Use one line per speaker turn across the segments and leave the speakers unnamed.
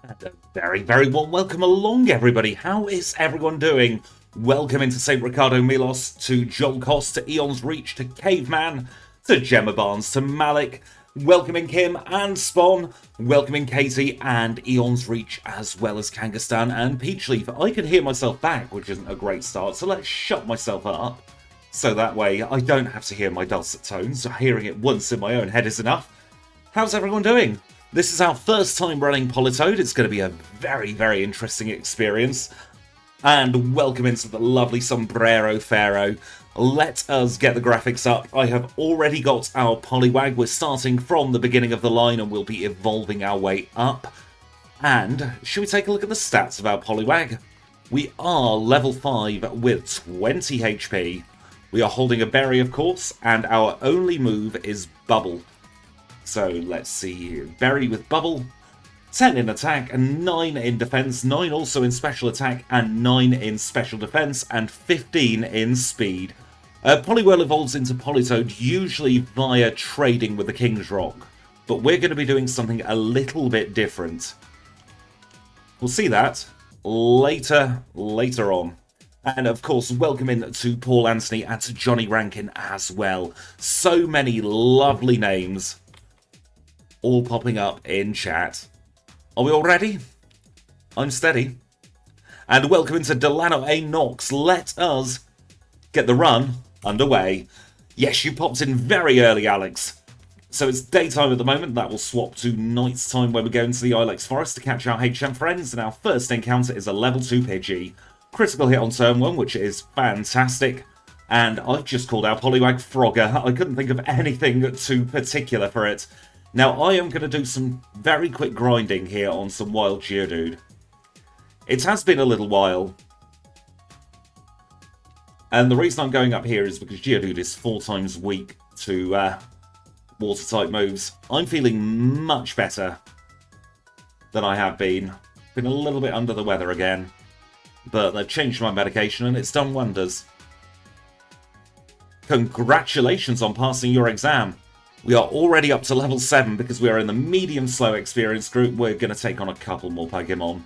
And a very, very warm welcome along, everybody. How is everyone doing? Welcome into St. Ricardo Milos, to Joel Cost, to Eon's Reach, to Caveman, to Gemma Barnes, to Malik. Welcoming Kim and Spawn. Welcoming Katie and Eon's Reach, as well as Kangastan and Peachleaf. I can hear myself back, which isn't a great start, so let's shut myself up. So that way I don't have to hear my dulcet tones. Hearing it once in my own head is enough. How's everyone doing? This is our first time running Politoed. It's going to be a very, very interesting experience. And welcome into the lovely Sombrero Pharaoh. Let us get the graphics up. I have already got our Poliwag. We're starting from the beginning of the line and we'll be evolving our way up. And should we take a look at the stats of our Poliwag? We are level 5 with 20 HP. We are holding a berry, of course, and our only move is Bubble. So let's see, berry with Bubble, 10 in attack and 9 in defense, 9 also in special attack and 9 in special defense and 15 in speed. Poliwhirl evolves into Politoed usually via trading with the King's Rock, but we're going to be doing something a little bit different. We'll see that later on. And of course, welcome in to Paul Anthony and to Johnny Rankin as well. So many lovely names all popping up in chat. Are we all ready? I'm steady. And welcome into Delano A. Knox. Let us get the run underway. Yes, you popped in very early, Alex. So it's daytime at the moment. That will swap to night's time when we go into the Ilex Forest to catch our HM friends. And our first encounter is a level 2 Pidgey. Critical hit on turn 1, which is fantastic. And I've just called our Poliwag Frogger. I couldn't think of anything too particular for it. Now, I am going to do some very quick grinding here on some wild Geodude. It has been a little while. And the reason I'm going up here is because Geodude is 4 times weak to water-type moves. I'm feeling much better than I have been. Been a little bit under the weather again. But they've changed my medication and it's done wonders. Congratulations on passing your exam. We are already up to level 7 because we are in the medium slow experience group. We're going to take on a couple more Pokemon.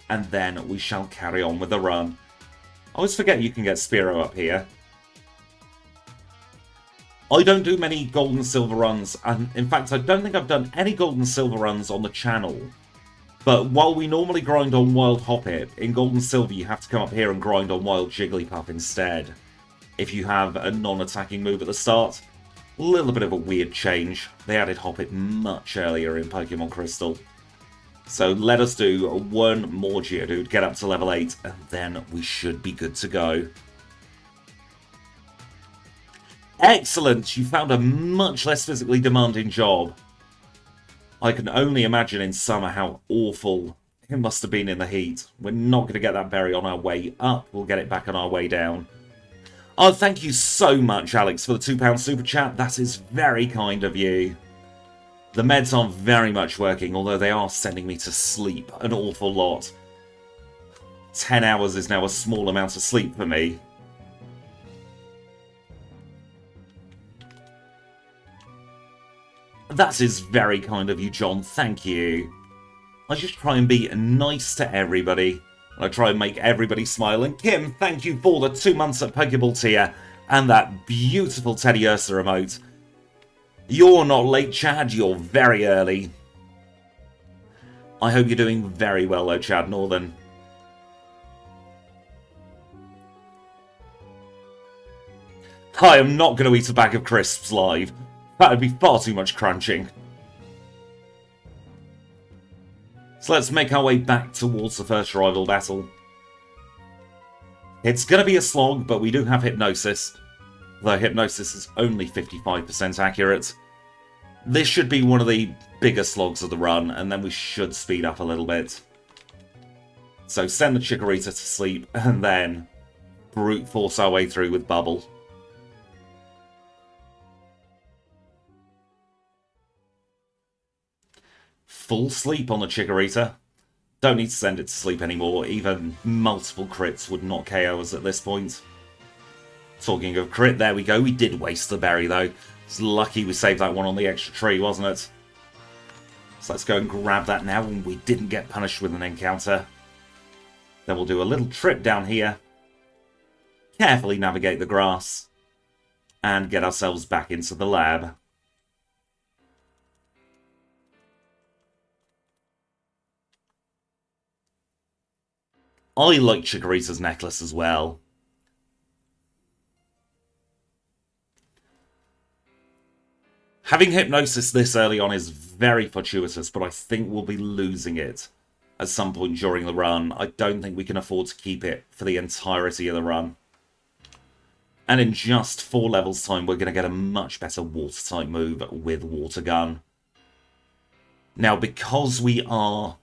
And then we shall carry on with the run. I always forget you can get Spearow up here. I don't do many Gold and Silver runs. And in fact, I don't think I've done any Gold and Silver runs on the channel. But while we normally grind on Wild Hoppip, in Gold and Silver you have to come up here and grind on Wild Jigglypuff instead. If you have a non-attacking move at the start. A little bit of a weird change. They added Hoppip much earlier in Pokémon Crystal. So let us do one more Geodude, get up to level 8, and then we should be good to go. Excellent! You found a much less physically demanding job. I can only imagine in summer how awful it must have been in the heat. We're not going to get that berry on our way up. We'll get it back on our way down. Oh, thank you so much, Alex, for the £2 super chat. That is very kind of you. The meds aren't very much working, although they are sending me to sleep an awful lot. 10 hours is now a small amount of sleep for me. That is very kind of you, John. Thank you. I just try and be nice to everybody. I try and make everybody smile. And Kim, thank you for the 2 months at Pokeball tier and that beautiful Teddy Ursa emote. You're not late, Chad. You're very early. I hope you're doing very well, though, Chad Northern. I am not going to eat a bag of crisps live. That would be far too much crunching. So let's make our way back towards the first rival battle. It's going to be a slog, but we do have Hypnosis. Though Hypnosis is only 55% accurate. This should be one of the bigger slogs of the run, and then we should speed up a little bit. So send the Chikorita to sleep, and then brute force our way through with Bubble. Full sleep on the Chikorita. Don't need to send it to sleep anymore. Even multiple crits would not KO us at this point. Talking of crit, there we go. We did waste the berry, though. It's lucky we saved that one on the extra tree, wasn't it? So let's go and grab that now, and we didn't get punished with an encounter. Then we'll do a little trip down here, carefully navigate the grass, and get ourselves back into the lab. I like Chikorita's necklace as well. Having Hypnosis this early on is very fortuitous, but I think we'll be losing it at some point during the run. I don't think we can afford to keep it for the entirety of the run. And in just 4 levels time, we're going to get a much better Water-type move with Water Gun. Now, because we are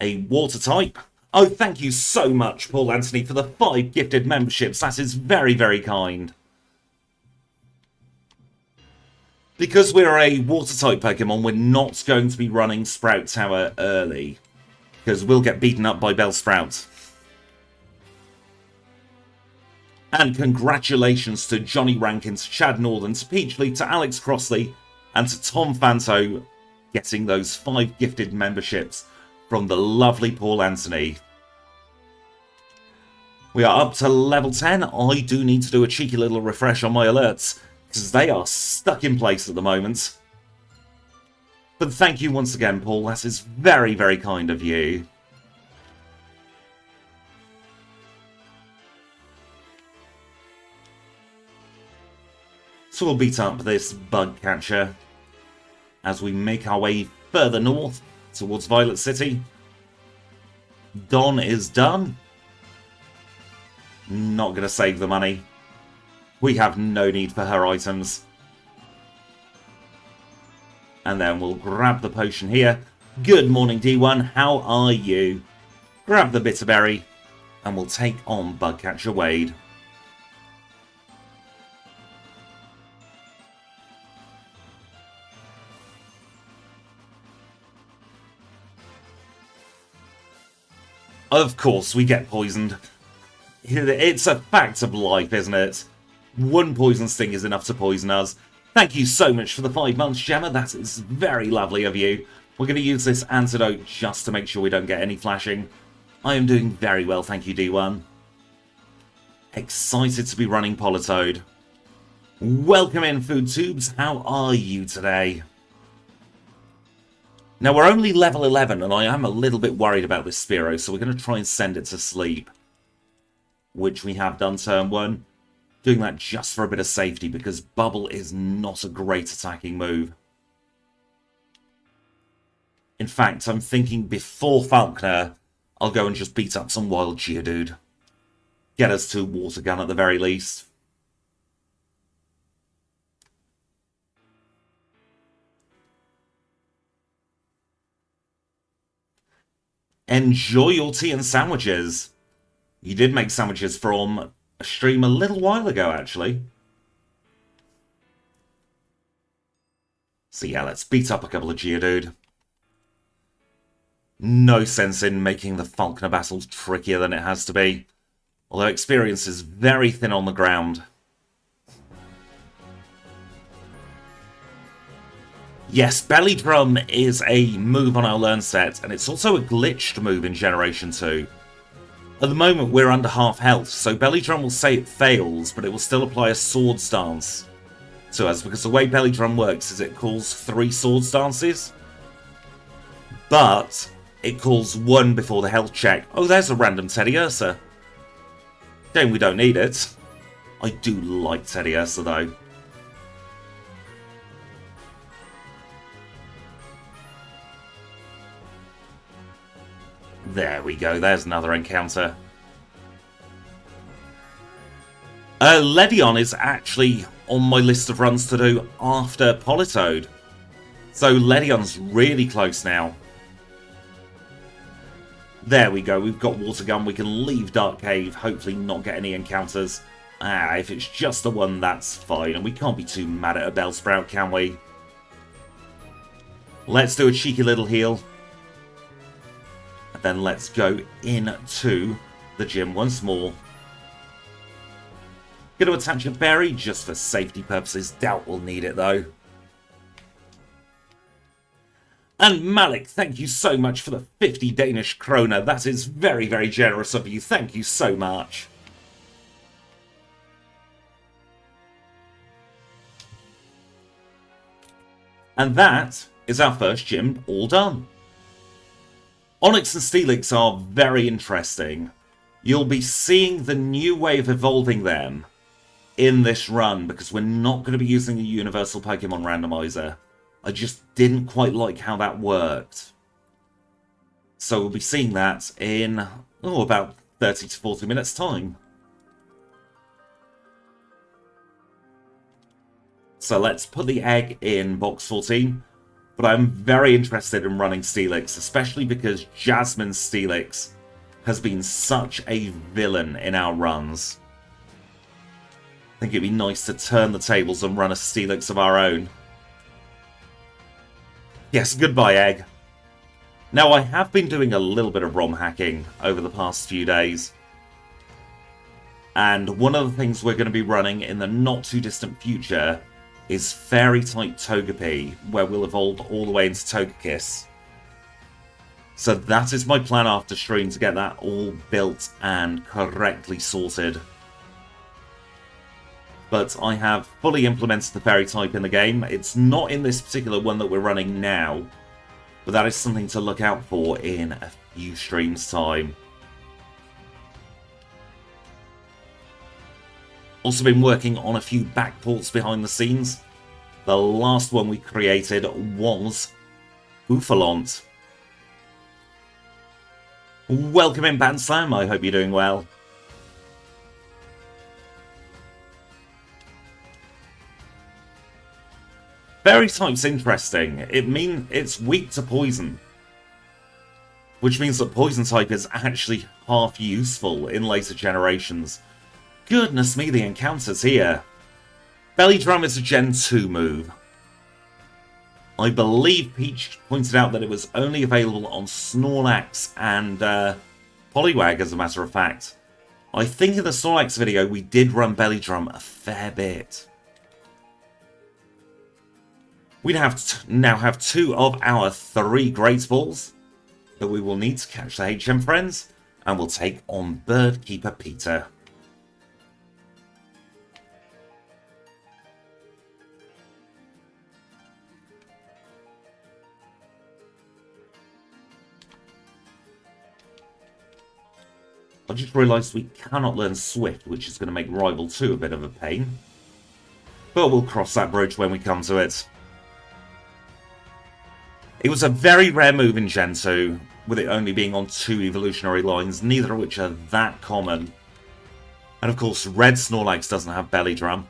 a Water-type... Oh, thank you so much, Paul Anthony, for the 5 gifted memberships. That is very, very kind. Because we're a Water-type Pokemon, we're not going to be running Sprout Tower early, because we'll get beaten up by Bellsprout. And congratulations to Johnny Rankin, to Chad Northern, to Peachley, to Alex Crossley, and to Tom Fanto, getting those 5 gifted memberships from the lovely Paul Anthony. We are up to level 10. I do need to do a cheeky little refresh on my alerts, because they are stuck in place at the moment. But thank you once again, Paul. That is very, very kind of you. So we'll beat up this bug catcher as we make our way further north towards Violet City. Dawn is done. Not going to save the money. We have no need for her items. And then we'll grab the potion here. Good morning, D1. How are you? Grab the Bitterberry. And we'll take on Bugcatcher Wade. Of course, we get poisoned. It's a fact of life, isn't it? One poison sting is enough to poison us. Thank you so much for the 5 months, Gemma. That is very lovely of you. We're going to use this antidote just to make sure we don't get any flashing. I am doing very well, thank you, D1. Excited to be running Politoed. Welcome in, Food Tubes. How are you today? Now, we're only level 11, and I am a little bit worried about this Spearow, so we're going to try and send it to sleep. Which we have done turn 1. Doing that just for a bit of safety, because Bubble is not a great attacking move. In fact, I'm thinking before Falconer, I'll go and just beat up some wild Geodude. Get us to Water Gun at the very least. Enjoy your tea and sandwiches. You did make sandwiches from a stream a little while ago, actually. So yeah, let's beat up a couple of Geodude. No sense in making the Falconer battles trickier than it has to be. Although experience is very thin on the ground. Yes, Belly Drum is a move on our learn set, and it's also a glitched move in Generation 2. At the moment, we're under half health, so Belly Drum will say it fails, but it will still apply a Sword Stance to us, because the way Belly Drum works is it calls 3 Sword Stances, but it calls 1 before the health check. Oh, there's a random Teddy Ursa. Shame we don't need it. I do like Teddy Ursa, though. There we go, there's another encounter. Ledyon is actually on my list of runs to do after Politoed. So Ledyon's really close now. There we go, we've got Water Gun, we can leave Dark Cave, hopefully not get any encounters. If it's just the one, that's fine, and we can't be too mad at a Bellsprout, can we? Let's do a cheeky little heal. Then let's go into the gym once more. Going to attach a berry just for safety purposes. Doubt we'll need it though. And Malik, thank you so much for the 50 Danish kroner. That is very, very generous of you. Thank you so much. And that is our first gym all done. Onyx and Steelix are very interesting. You'll be seeing the new way of evolving them in this run, because we're not going to be using a universal Pokemon randomizer. I just didn't quite like how that worked. So we'll be seeing that in, about 30 to 40 minutes time. So let's put the egg in box 14. But I'm very interested in running Steelix, especially because Jasmine's Steelix has been such a villain in our runs. I think it'd be nice to turn the tables and run a Steelix of our own. Yes, goodbye, egg. Now, I have been doing a little bit of ROM hacking over the past few days. And one of the things we're going to be running in the not-too-distant future is Fairy-type Togepi, where we'll evolve all the way into Togekiss. So that is my plan after stream, to get that all built and correctly sorted. But I have fully implemented the Fairy-type in the game. It's not in this particular one that we're running now, but that is something to look out for in a few streams' time. Also been working on a few backports behind the scenes. The last one we created was Bouffalont. Welcome in, Banslam. I hope you're doing well. Fairy type's interesting. It's weak to poison, which means that poison type is actually half useful in later generations. Goodness me, the encounters here. Belly Drum is a Gen 2 move. I believe Peach pointed out that it was only available on Snorlax and Poliwag, as a matter of fact. I think in the Snorlax video we did run Belly Drum a fair bit. We now have 2 of our 3 Great Balls that we will need to catch the HM friends, and we'll take on Birdkeeper Peter. I just realised we cannot learn Swift, which is going to make Rival 2 a bit of a pain. But we'll cross that bridge when we come to it. It was a very rare move in Gen 2, with it only being on 2 evolutionary lines, neither of which are that common. And of course, Red Snorlax doesn't have Belly Drum.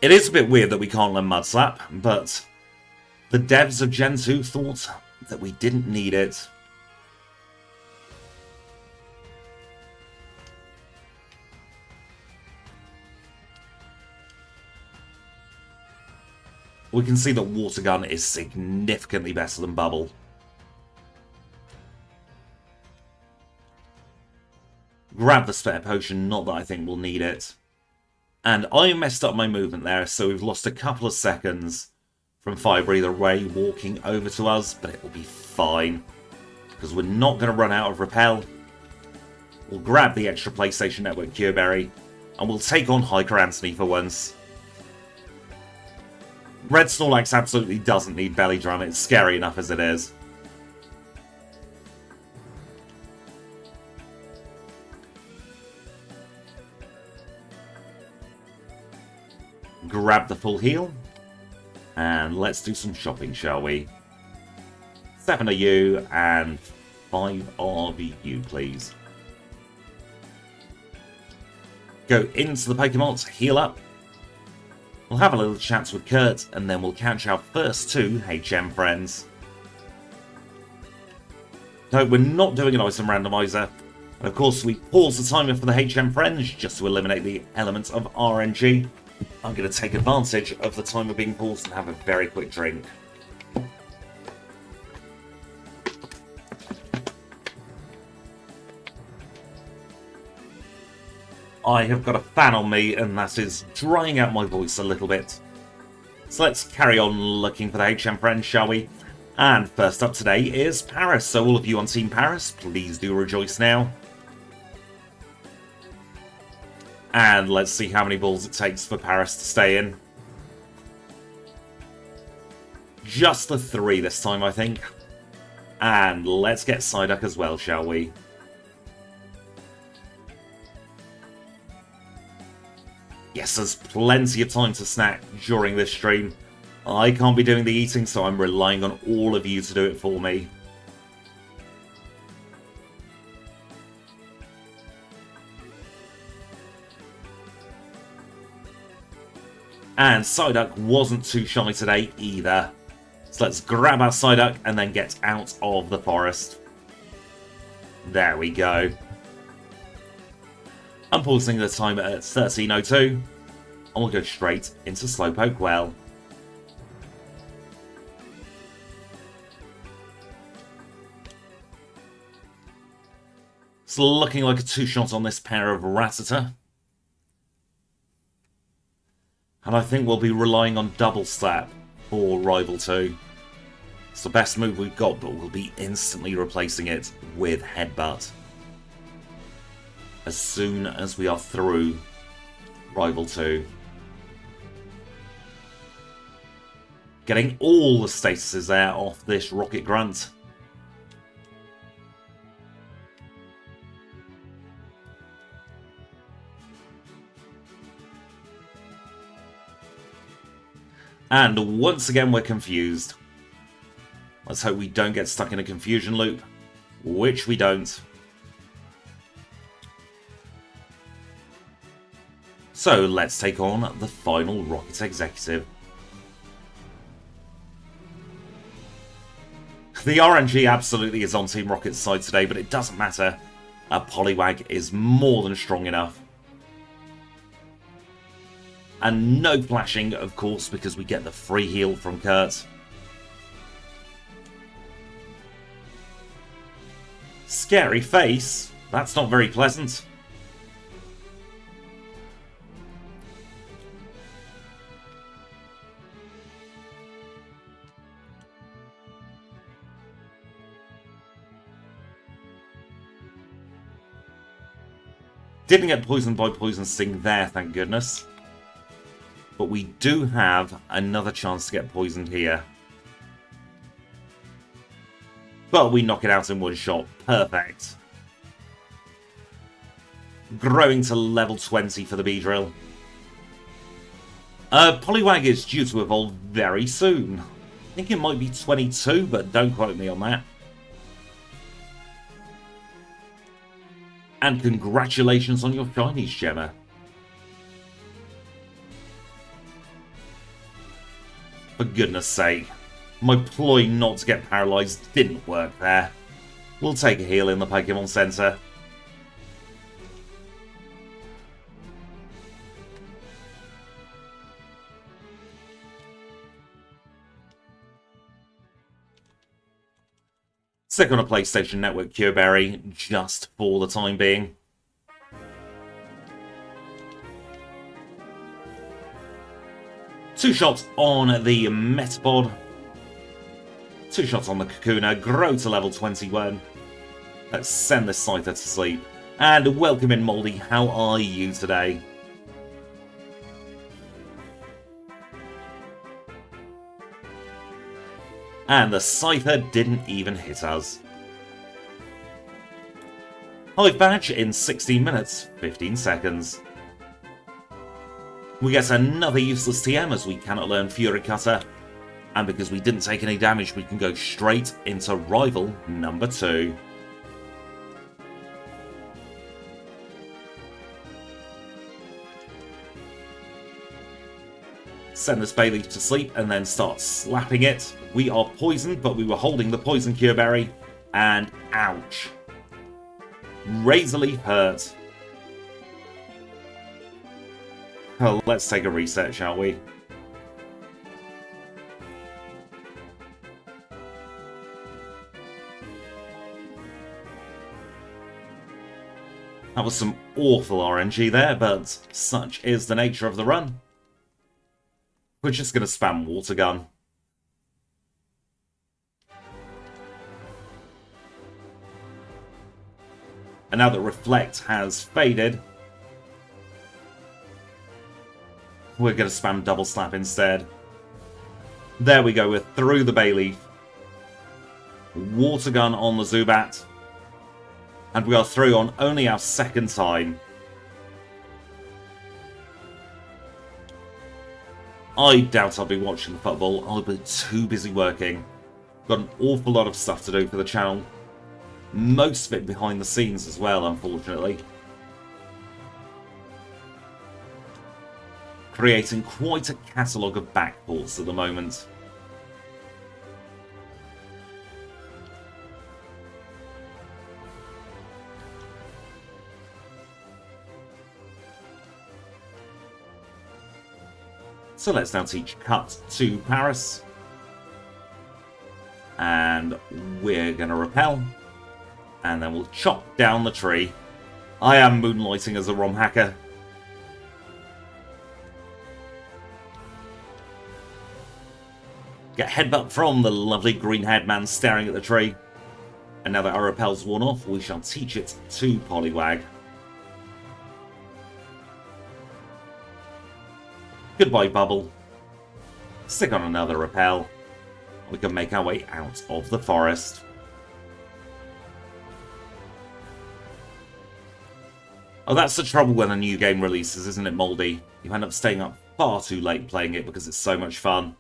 It is a bit weird that we can't learn Mud Slap, but the devs of Gen 2 thought that we didn't need it. We can see that Water Gun is significantly better than Bubble. Grab the spare potion, not that I think we'll need it. And I messed up my movement there, so we've lost a couple of seconds from Fire Breather Ray walking over to us, but it will be fine, because we're not going to run out of Repel. We'll grab the extra PlayStation Network Cure Berry, and we'll take on Hiker Anthony for once. Red Snorlax absolutely doesn't need Belly Drum, it's scary enough as it is. Grab the full heal. And let's do some shopping, shall we? 7 of you and 5 of you, please. Go into the Pokemon, heal up. We'll have a little chat with Kurt, and then we'll catch our first 2 HM friends. No, we're not doing an item randomizer. And of course, we pause the timer for the HM friends just to eliminate the elements of RNG. I'm going to take advantage of the timer being paused and have a very quick drink. I have got a fan on me, and that is drying out my voice a little bit. So let's carry on looking for the HM friends, shall we? And first up today is Paris. So all of you on Team Paris, please do rejoice now. And let's see how many balls it takes for Paris to stay in. Just the 3 this time, I think. And let's get Psyduck as well, shall we? Yes, there's plenty of time to snack during this stream. I can't be doing the eating, so I'm relying on all of you to do it for me. And Psyduck wasn't too shy today either. So let's grab our Psyduck and then get out of the forest. There we go. I'm pausing the timer at 13:02, and we'll go straight into Slowpoke Well. It's looking like a 2-shot on this pair of Rattata. And I think we'll be relying on Double Slap for Rival 2. It's the best move we've got, but we'll be instantly replacing it with Headbutt as soon as we are through Rival 2. Getting all the statuses there off this Rocket Grunt. And once again we're confused. Let's hope we don't get stuck in a confusion loop, which we don't. So let's take on the final Rocket Executive. The RNG absolutely is on Team Rocket's side today, but it doesn't matter. A Poliwag is more than strong enough. And no flashing, of course, because we get the free heal from Kurt. Scary face. That's not very pleasant. Didn't get poisoned by Poison Sting there, thank goodness. But we do have another chance to get poisoned here. But we knock it out in one shot. Perfect. Growing to level 20 for the Beedrill. Poliwag is due to evolve very soon. I think it might be 22, but don't quote me on that. And congratulations on your shinies, Gemma. For goodness sake. My ploy not to get paralysed didn't work there. We'll take a heal in the Pokemon Center. Stick on a PlayStation Network Cure Berry, just for the time being. Two shots on the Metapod. Two shots on the Kakuna, grow to level 21. Let's send this Scyther to sleep. And welcome in, Moldy. How are you today? And the Scyther didn't even hit us. Hive Badge in 16 minutes, 15 seconds. We get another useless TM as we cannot learn Fury Cutter. And because we didn't take any damage, we can go straight into Rival number 2. Send this Bayleaf to sleep and then start slapping it. We are poisoned, but we were holding the Poison Cure Berry. And ouch. Razor Leaf hurt. Well, let's take a reset, shall we? That was some awful RNG there, but such is the nature of the run. We're just going to spam Water Gun. And now that Reflect has faded, we're going to spam Double Slap instead. There we go, we're through the Bayleaf. Water Gun on the Zubat. And we are through on only our second time. I doubt I'll be watching the football. I'll be too busy working. Got an awful lot of stuff to do for the channel. Most of it behind the scenes as well, unfortunately. Creating quite a catalogue of backports at the moment. So let's now teach Cut to Paris. And we're going to repel. And then we'll chop down the tree. I am moonlighting as a ROM hacker. Get headbutt from the lovely green-haired man staring at the tree. And now that our repel's worn off, we shall teach it to Poliwag. Goodbye, Bubble. Stick on another repel. We can make our way out of the forest. Oh, that's the trouble when a new game releases, isn't it, Moldy? You end up staying up far too late playing it because it's so much fun.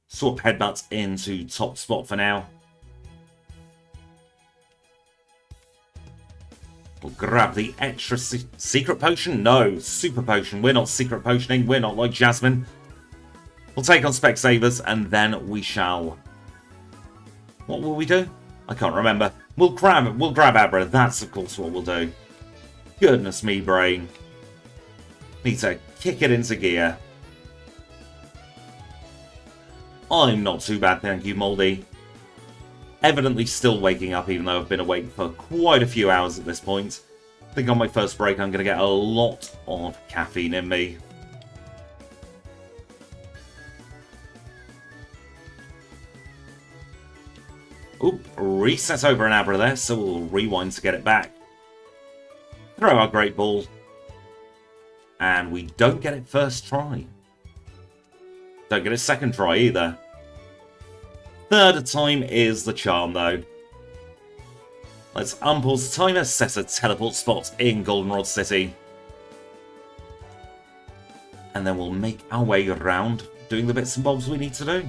Swap Headbutt into top spot for now. We'll grab the extra secret potion. No, super potion. We're not secret potioning. We're not like Jasmine. We'll take on Specsavers and then we shall... What will we do? I can't remember. We'll grab Abra. That's of course what we'll do. Goodness me, brain. Need to kick it into gear. I'm not too bad, thank you, Moldy. Evidently still waking up, even though I've been awake for quite a few hours at this point. I think on my first break I'm going to get a lot of caffeine in me. Oop, reset over an Abra there, so we'll rewind to get it back. Throw our Great Ball. And we don't get it first try. Don't get it second try either. Third time is the charm, though. Let's unpause the timer, set a teleport spot in Goldenrod City. And then we'll make our way around doing the bits and bobs we need to do.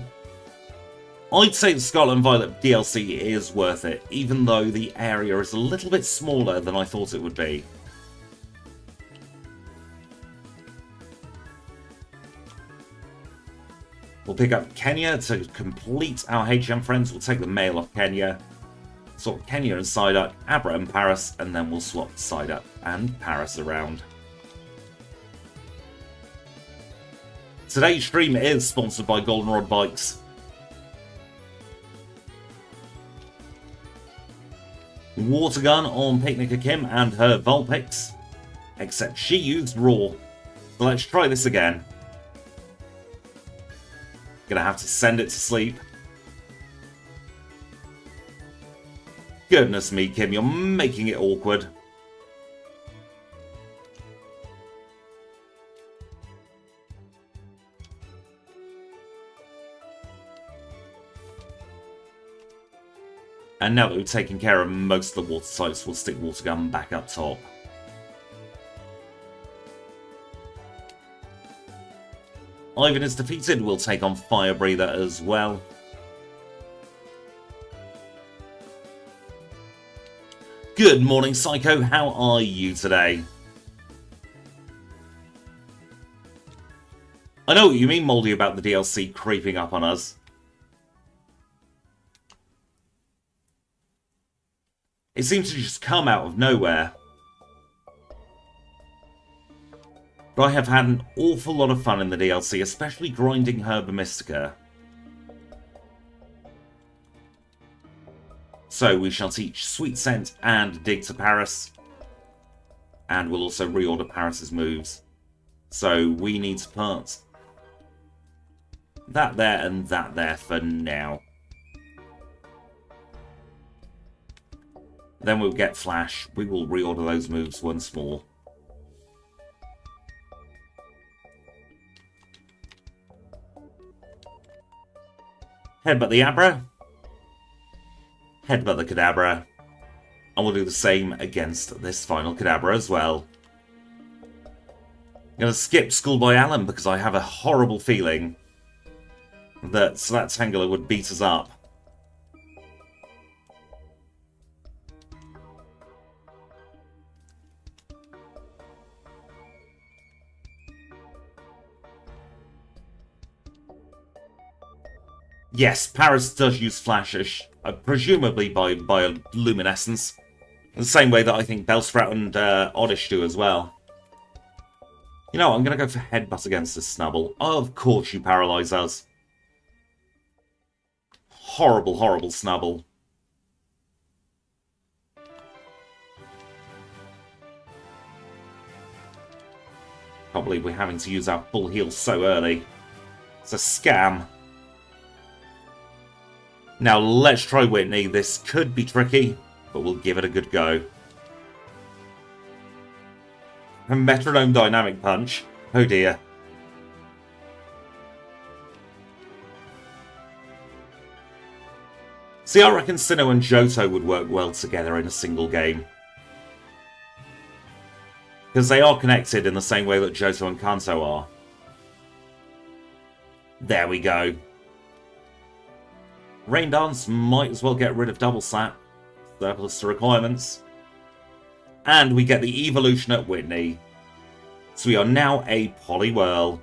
I'd say the Scarlet and Violet DLC is worth it, even though the area is a little bit smaller than I thought it would be. We'll pick up Kenya to complete our HM friends. We'll take the male off Kenya. Swap Kenya and Psyduck, Abra and Paris, and then we'll swap Psyduck and Paris around. Today's stream is sponsored by Goldenrod Bikes. Water Gun on Picnicker Kim and her Vulpix. Except she used Raw. So let's try this again. Gonna have to send it to sleep. Goodness me, Kim, you're making it awkward. And now that we've taken care of most of the water types, we'll stick Water Gun back up top. Ivan is defeated, we'll take on Fire Breather as well. Good morning, Psycho. How are you today? I know what you mean, Moldy, about the DLC creeping up on us. It seems to just come out of nowhere. But I have had an awful lot of fun in the DLC, especially grinding Herba Mystica. So we shall teach Sweet Scent and Dig to Paris. And we'll also reorder Paris's moves. So we need to put that there and that there for now. Then we'll get Flash. We will reorder those moves once more. Headbutt the Abra. Headbutt the Kadabra. And we'll do the same against this final Kadabra as well. I'm going to skip Schoolboy Alan because I have a horrible feeling that Tangela would beat us up. Yes, Paris does use Flashish, presumably by Luminescence. The same way that I think Bellsprout and Oddish do as well. You know what, I'm going to go for Headbutt against this Snubble. Of course you paralyze us. Horrible, horrible Snubble. Can't believe we're having to use our full heal so early. It's a scam. Now let's try Whitney. This could be tricky, but we'll give it a good go. A Metronome Dynamic Punch. Oh dear. See, I reckon Sinnoh and Johto would work well together in a single game. Because they are connected in the same way that Johto and Kanto are. There we go. Rain Dance might as well get rid of Double Slap. Surplus to requirements. And we get the evolution at Whitney. So we are now a Poliwhirl.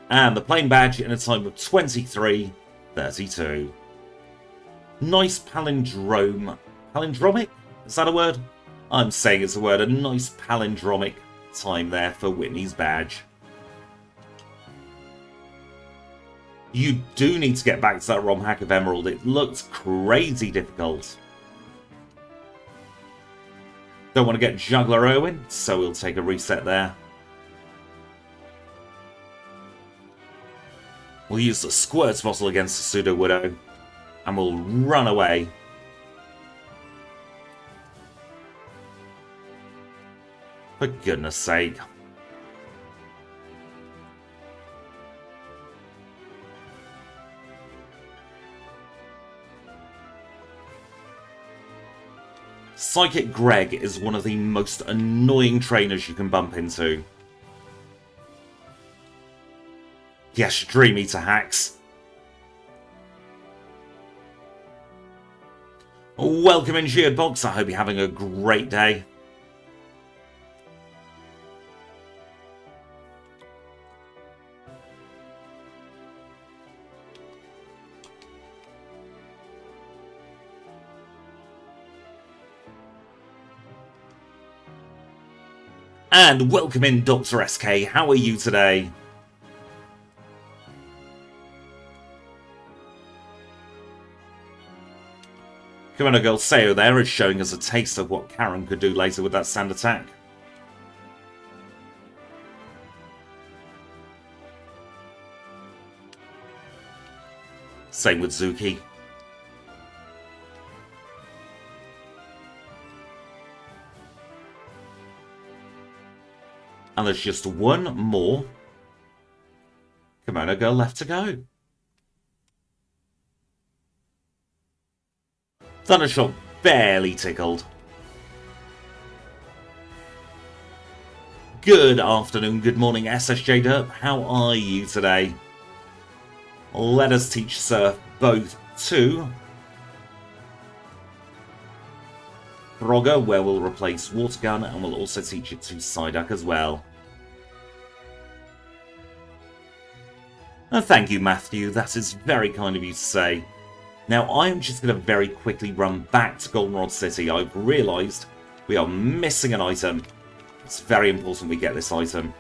And the plain badge in a time of 23:32. Nice palindrome. Palindromic? Is that a word? I'm saying it's a word. A nice palindromic time there for Whitney's badge. You do need to get back to that ROM hack of Emerald. It looks crazy difficult. Don't want to get Juggler Owen, so we'll take a reset there. We'll use the Squirts Bottle against the Pseudo Widow, and we'll run away. For goodness sake. Psychic Greg is one of the most annoying trainers you can bump into. Yes, Dream Eater hacks. Welcome in, Geared Box. I hope you're having a great day. And welcome in, Dr. SK. How are you today? Commander Girl Sayo there is showing us a taste of what Karen could do later with that sand attack. Same with Zuki. And there's just one more Kimono Girl left to go. Thundershock barely tickled. Good afternoon, good morning, SSJ Derp. How are you today? Let us teach Surf both to Frogger, where we'll replace Water Gun, and we'll also teach it to Psyduck as well. Thank you, Matthew. That is very kind of you to say. Now, I'm just going to very quickly run back to Goldenrod City. I've realised we are missing an item. It's very important we get this item.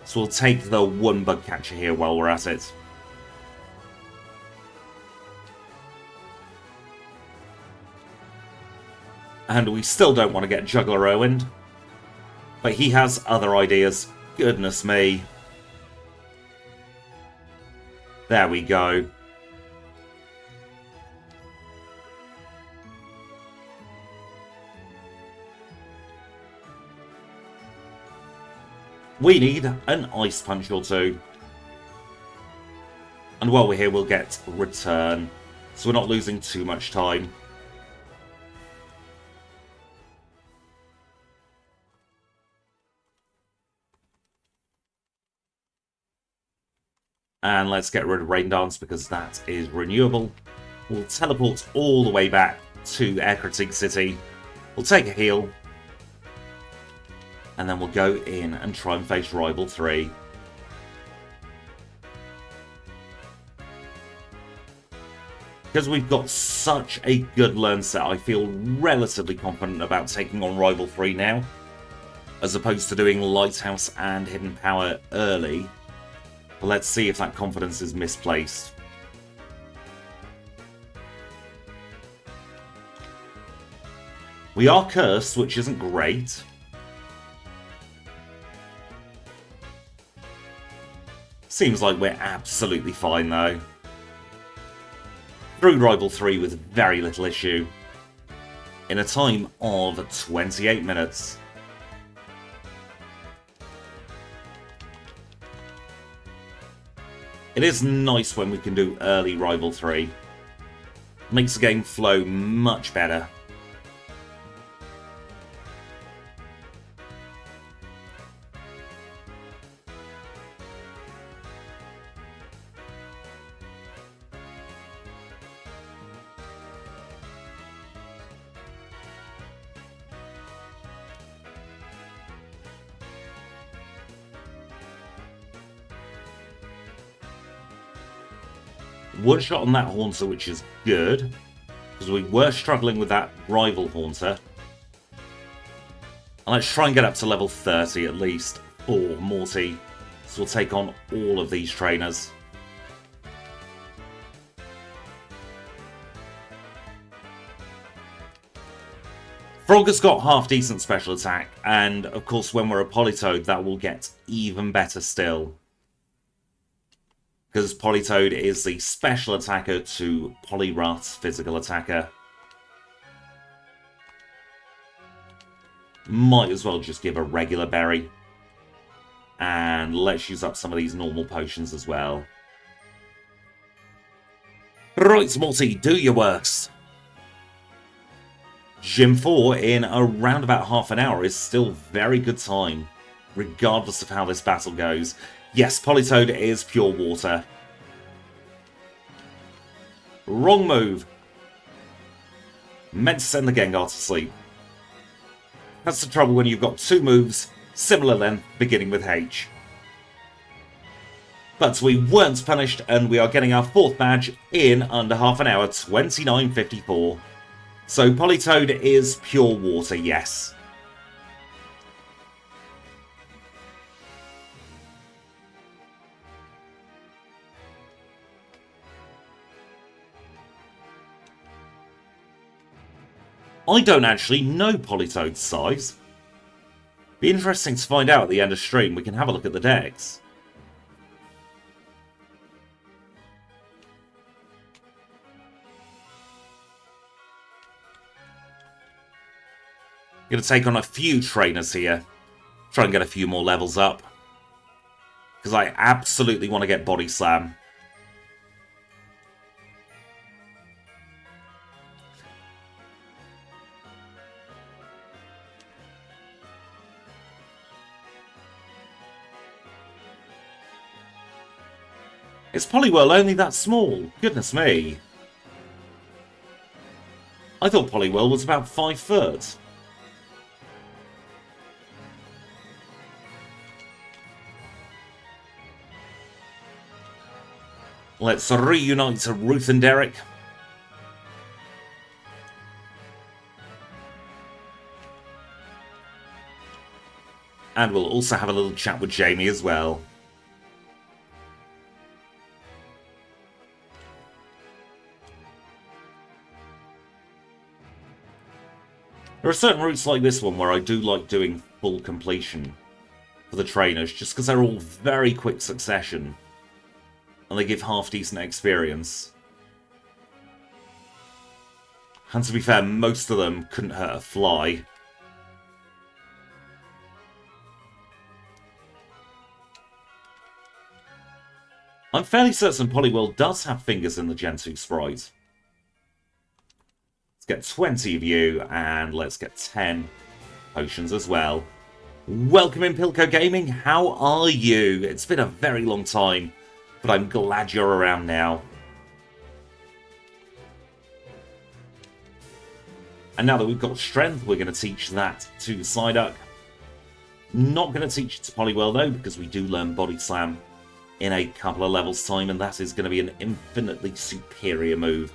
So So we'll take the one bug catcher here while we're at it. And we still don't want to get Juggler Owened. But he has other ideas. Goodness me. There we go. We need an Ice Punch or two. And while we're here, we'll get Return. So we're not losing too much time. And let's get rid of Rain Dance because that is renewable. We'll teleport all the way back to Air Critique City. We'll take a heal. And then we'll go in and try and face Rival 3. Because we've got such a good learn set, I feel relatively confident about taking on Rival 3 now. As opposed to doing Lighthouse and Hidden Power early. But let's see if that confidence is misplaced. We are cursed, which isn't great. Seems like we're absolutely fine, though. Through Rival 3 with very little issue. In a time of 28 minutes. It is nice when we can do early Rival 3. Makes the game flow much better. One shot on that Haunter, which is good, because we were struggling with that rival Haunter. And let's try and get up to level 30 at least for Morty. So we'll take on all of these trainers. Frog has got half-decent special attack, and of course when we're a Politoed that will get even better still. Because Politoed is the special attacker to Poliwrath's physical attacker. Might as well just give a regular berry. And let's use up some of these normal potions as well. Right, Morty, do your worst. Gym 4 in around about half an hour is still very good time, regardless of how this battle goes. Yes, Politoed is pure water. Wrong move. Meant to send the Gengar to sleep. That's the trouble when you've got two moves, similar length, beginning with H. But we weren't punished, and we are getting our fourth badge in under half an hour, 29:54. So Politoed is pure water, yes. I don't actually know Politoed's size. Be interesting to find out at the end of stream. We can have a look at the decks. Going to take on a few trainers here. Try and get a few more levels up. Because I absolutely want to get Body Slam. Is Poliwhirl only that small? Goodness me. I thought Poliwhirl was about 5 foot. Let's reunite to Ruth and Derek. And we'll also have a little chat with Jamie as well. There are certain routes like this one where I do like doing full completion for the trainers, just because they're all very quick succession. And they give half-decent experience. And to be fair, most of them couldn't hurt a fly. I'm fairly certain Poliwhirl does have fingers in the Gen 2 sprite. Let's get 20 of you, and let's get 10 potions as well. Welcome in, Pilco Gaming. How are you? It's been a very long time, but I'm glad you're around now. And now that we've got strength, we're going to teach that to Psyduck. Not going to teach it to Poliwhirl though, because we do learn Body Slam in a couple of levels' time, and that is going to be an infinitely superior move.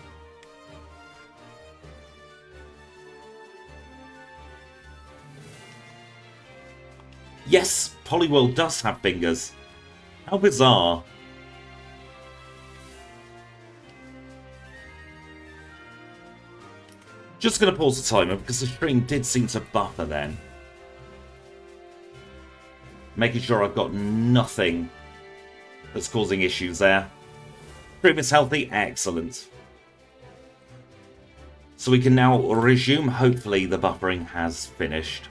Yes, Poliwhirl does have fingers. How bizarre. Just going to pause the timer because the stream did seem to buffer then. Making sure I've got nothing that's causing issues there. Stream is healthy, excellent. So we can now resume. Hopefully the buffering has finished.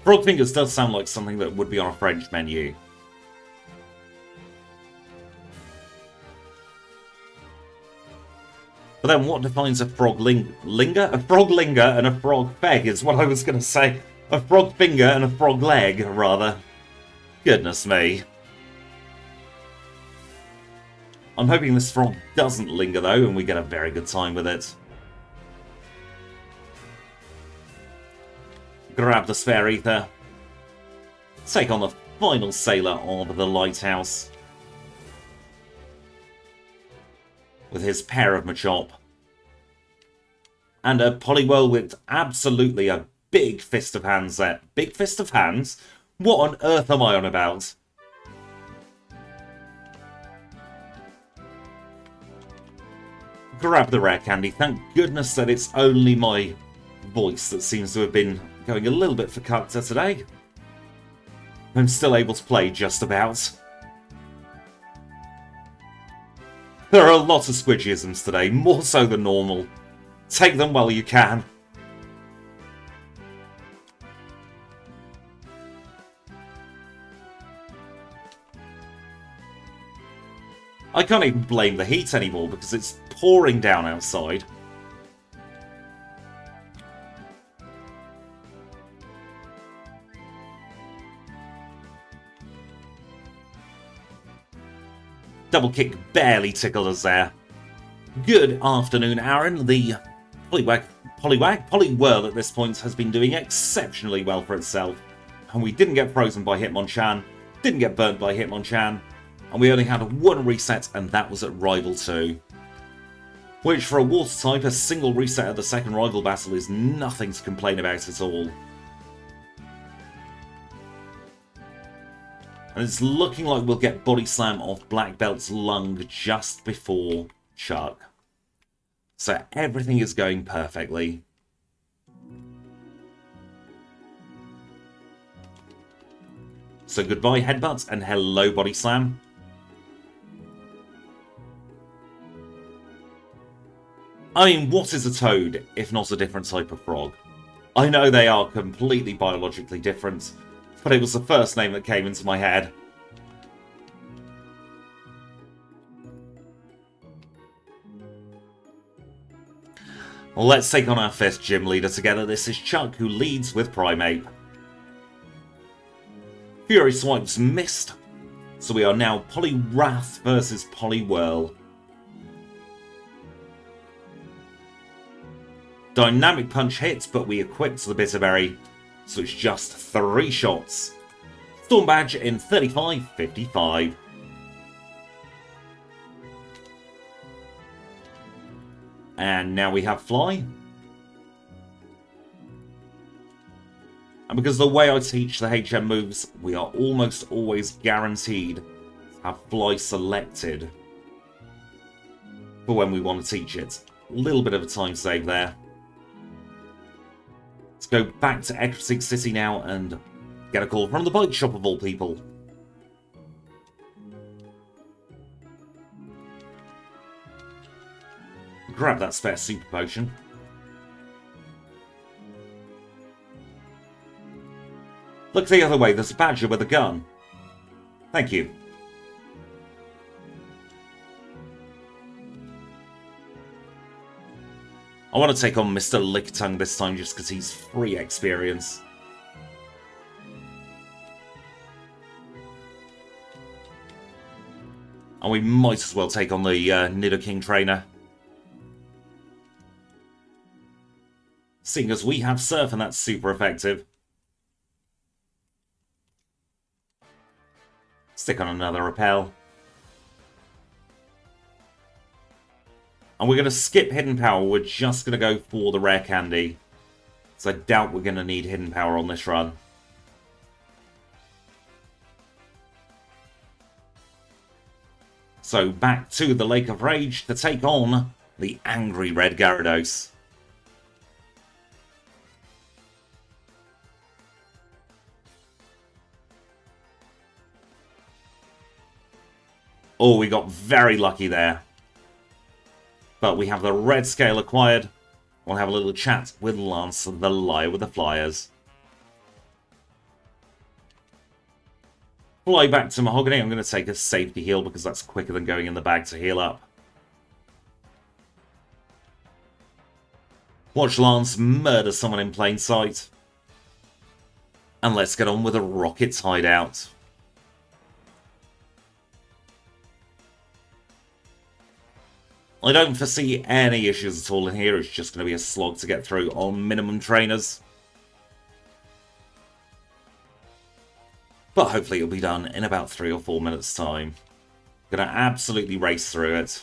Frog fingers does sound like something that would be on a French menu. But then what defines a frog linger? A frog linger and a frog peg is what I was going to say. A frog finger and a frog leg, rather. Goodness me. I'm hoping this frog doesn't linger, though, and we get a very good time with it. Grab the spare ether. Take on the final sailor of the lighthouse. With his pair of Machop. And a Poliwhirl with absolutely a big fist of hands there. Big fist of hands? What on earth am I on about? Grab the rare candy. Thank goodness that it's only my voice that seems to have been going a little bit for character today. I'm still able to play just about. There are a lot of squidgyisms today, more so than normal. Take them while you can. I can't even blame the heat anymore because it's pouring down outside. Double kick barely tickled us there. Good afternoon, Aaron. The Poliwhirl at this point has been doing exceptionally well for itself. And we didn't get frozen by Hitmonchan, didn't get burnt by Hitmonchan, and we only had one reset, and that was at Rival 2. Which, for a water type, a single reset at the second rival battle is nothing to complain about at all. And it's looking like we'll get Body Slam off Black Belt's lung just before Chuck. So everything is going perfectly. So goodbye Headbutt and hello Body Slam. I mean, what is a toad if not a different type of frog? I know they are completely biologically different, but it was the first name that came into my head. Well, let's take on our first gym leader together. This is Chuck, who leads with Primeape. Fury Swipes missed, so we are now Poliwrath versus Poliwhirl. Dynamic Punch hits, but we equipped the Bitterberry, so it's just 3 shots. Storm Badge in 35-55. And now we have Fly. And because the way I teach the HM moves, we are almost always guaranteed to have Fly selected for when we want to teach it. A little bit of a time save there. Let's go back to Ecruteak City now and get a call from the bike shop of all people. Grab that spare super potion. Look the other way, there's a badger with a gun. Thank you. I want to take on Mr. Lickitung this time just because he's free experience. And we might as well take on the Nidoking trainer. Seeing as we have Surf and that's super effective. Stick on another Repel. And we're going to skip Hidden Power. We're just going to go for the Rare Candy. So I doubt we're going to need Hidden Power on this run. So back to the Lake of Rage to take on the angry Red Gyarados. Oh, we got very lucky there. But we have the red scale acquired. We'll have a little chat with Lance, the Liar with the Flyers. Fly back to Mahogany. I'm going to take a safety heal because that's quicker than going in the bag to heal up. Watch Lance murder someone in plain sight. And let's get on with a Rocket's hideout. I don't foresee any issues at all in here. It's just going to be a slog to get through on minimum trainers. But hopefully it'll be done in about 3 or 4 minutes' time. Going to absolutely race through it.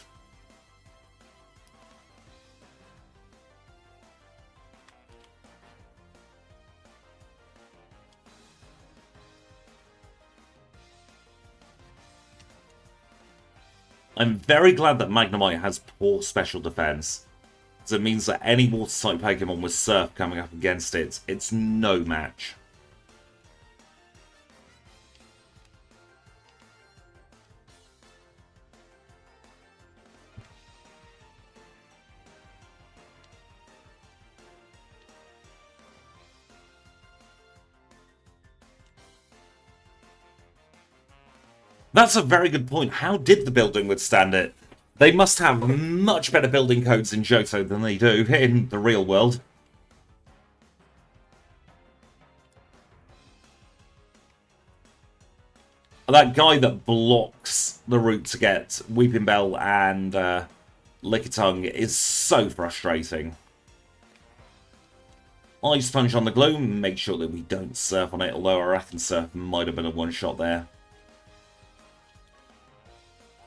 I'm very glad that Magnemite has poor special defense, because it means that any water-type Pokemon with Surf coming up against it, it's no match. That's a very good point. How did the building withstand it? They must have much better building codes in Johto than they do in the real world. That guy that blocks the route to get Weeping Bell and Lickitung is so frustrating. Ice Sponge on the Gloom, make sure that we don't Surf on it, although I reckon Surf might have been a one-shot there.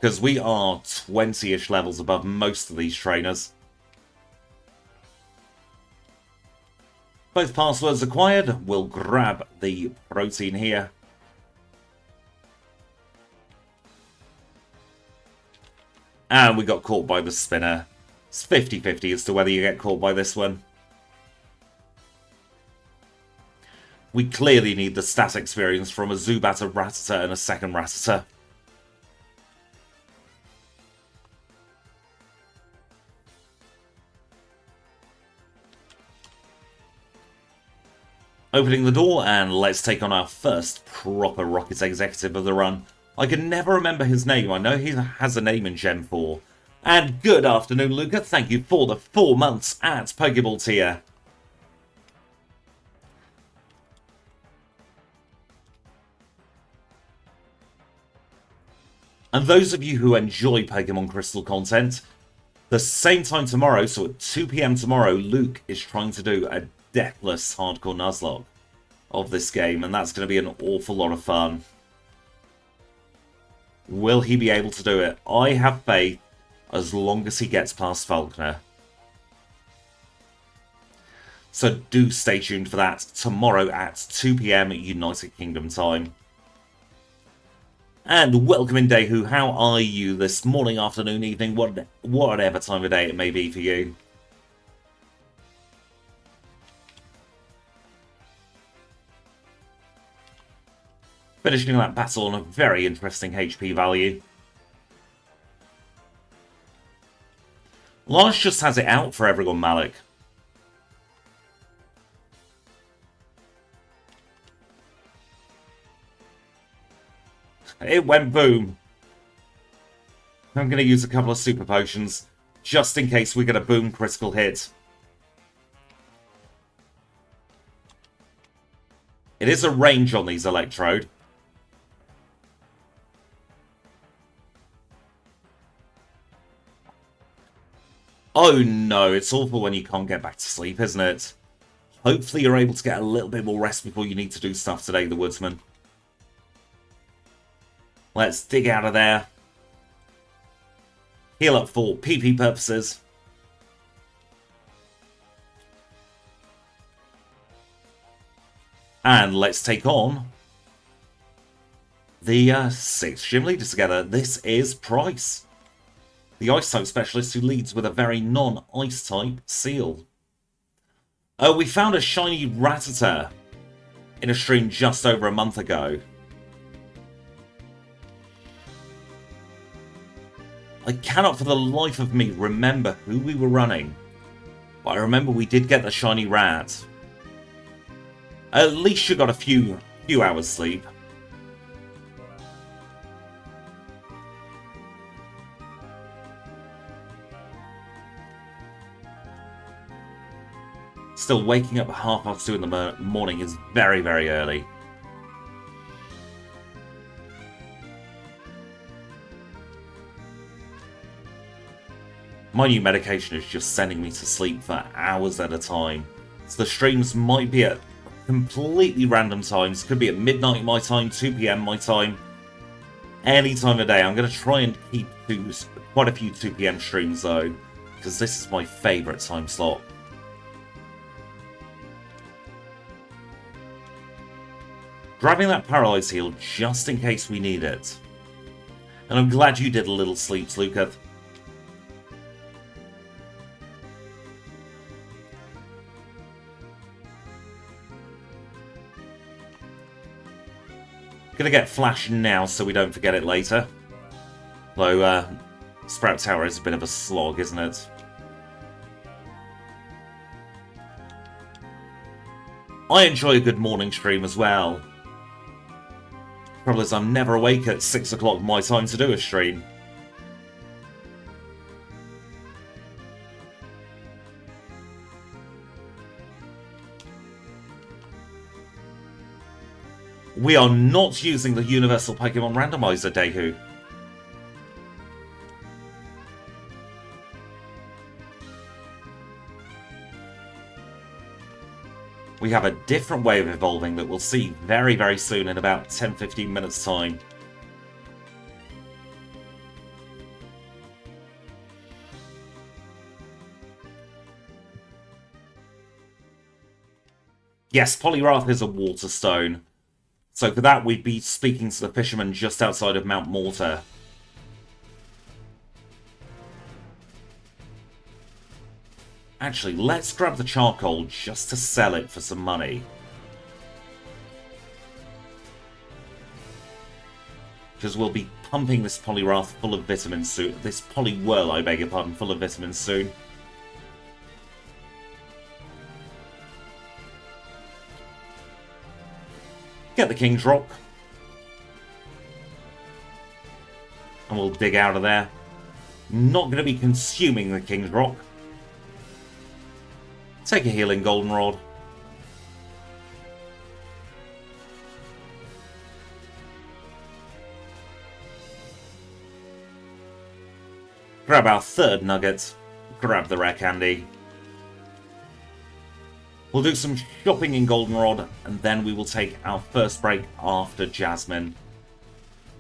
Because we are 20-ish levels above most of these trainers. Both passwords acquired. We'll grab the protein here. And we got caught by the spinner. It's 50-50 as to whether you get caught by this one. We clearly need the stat experience from a Zubat, a Rattata, and a second Rattata. Opening the door, and let's take on our first proper Rocket Executive of the run. I can never remember his name. I know he has a name in Gen 4. And good afternoon, Luca. Thank you for the 4 months at Pokeball tier. And those of you who enjoy Pokemon Crystal content, the same time tomorrow, so at 2 PM tomorrow, Luke is trying to do a deathless hardcore Nuzlocke of this game, and that's going to be an awful lot of fun. Will he be able to do it? I have faith as long as he gets past Falconer. So do stay tuned for that tomorrow at 2 PM United Kingdom time. And welcome in, Dehu. How are you this morning, afternoon, evening, whatever time of day it may be for you? Finishing that battle on a very interesting HP value. Lars just has it out for everyone, Malik. It went boom. I'm going to use a couple of super potions just in case we get a boom critical hit. It is a range on these Electrode. Oh no, it's awful when you can't get back to sleep, isn't it? Hopefully you're able to get a little bit more rest before you need to do stuff today, the Woodsman. Let's dig out of there. Heal up for PP purposes. And let's take on the 6 gym leaders together. This is Price, the Ice-type specialist who leads with a very non-Ice-type Seal. We found a shiny Rattata in a stream just over a month ago. I cannot for the life of me remember who we were running, but I remember we did get the shiny rat. At least you got a few hours sleep. Still, waking up at 2:30 in the morning is very, very early. My new medication is just sending me to sleep for hours at a time. So the streams might be at completely random times. Could be at midnight my time, 2 PM my time. Any time of day. I'm going to try and keep quite a few 2 PM streams though, because this is my favourite time slot. Grabbing that Paralyze Heal just in case we need it. And I'm glad you did a little sleep, Sluketh. Gonna get Flash now so we don't forget it later. Though, Sprout Tower is a bit of a slog, isn't it? I enjoy a good morning stream as well. Problem is I'm never awake at 6 o'clock my time to do a stream. We are not using the Universal Pokemon Randomizer, Dehu. We have a different way of evolving that we'll see very, very soon in about 10-15 minutes time. Yes, Poliwrath is a water stone. So for that, we'd be speaking to the fisherman just outside of Mount Mortar. Actually, let's grab the charcoal just to sell it for some money. Because we'll be pumping this Poliwrath full of vitamins soon. This Poliwhirl, I beg your pardon, full of vitamins soon. Get the King's Rock. And we'll dig out of there. Not going to be consuming the King's Rock. Take a healing Goldenrod. Grab our third nugget. Grab the rare candy. We'll do some shopping in Goldenrod, and then we will take our first break after Jasmine.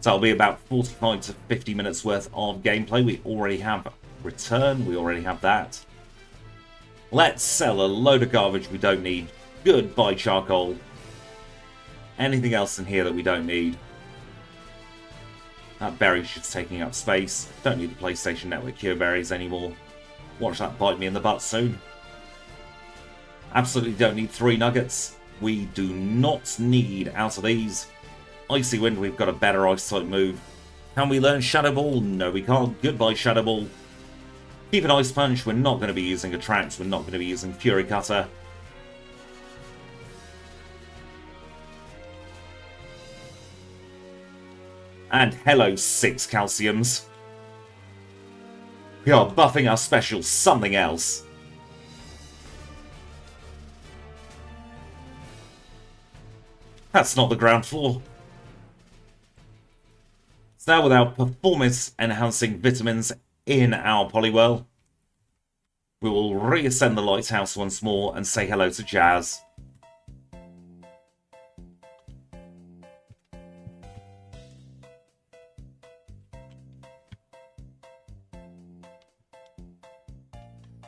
So that'll be about 45 to 50 minutes worth of gameplay. We already have Return, we already have that. Let's sell a load of garbage we don't need. Goodbye, charcoal. Anything else in here that we don't need? That berry's just taking up space. Don't need the PlayStation Network cure berries anymore. Watch that bite me in the butt soon. Absolutely don't need 3 nuggets. We do not need out of these. Icy Wind, we've got a better ice type move. Can we learn Shadow Ball? No, we can't. Goodbye, Shadow Ball. Keep an Ice Punch. We're not going to be using Attract. We're not going to be using Fury Cutter. And hello, 6 calciums. We are buffing our special something else. That's not the ground floor. So now with our performance-enhancing vitamins in our Poliwhirl, we will reascend the lighthouse once more and say hello to Jazz.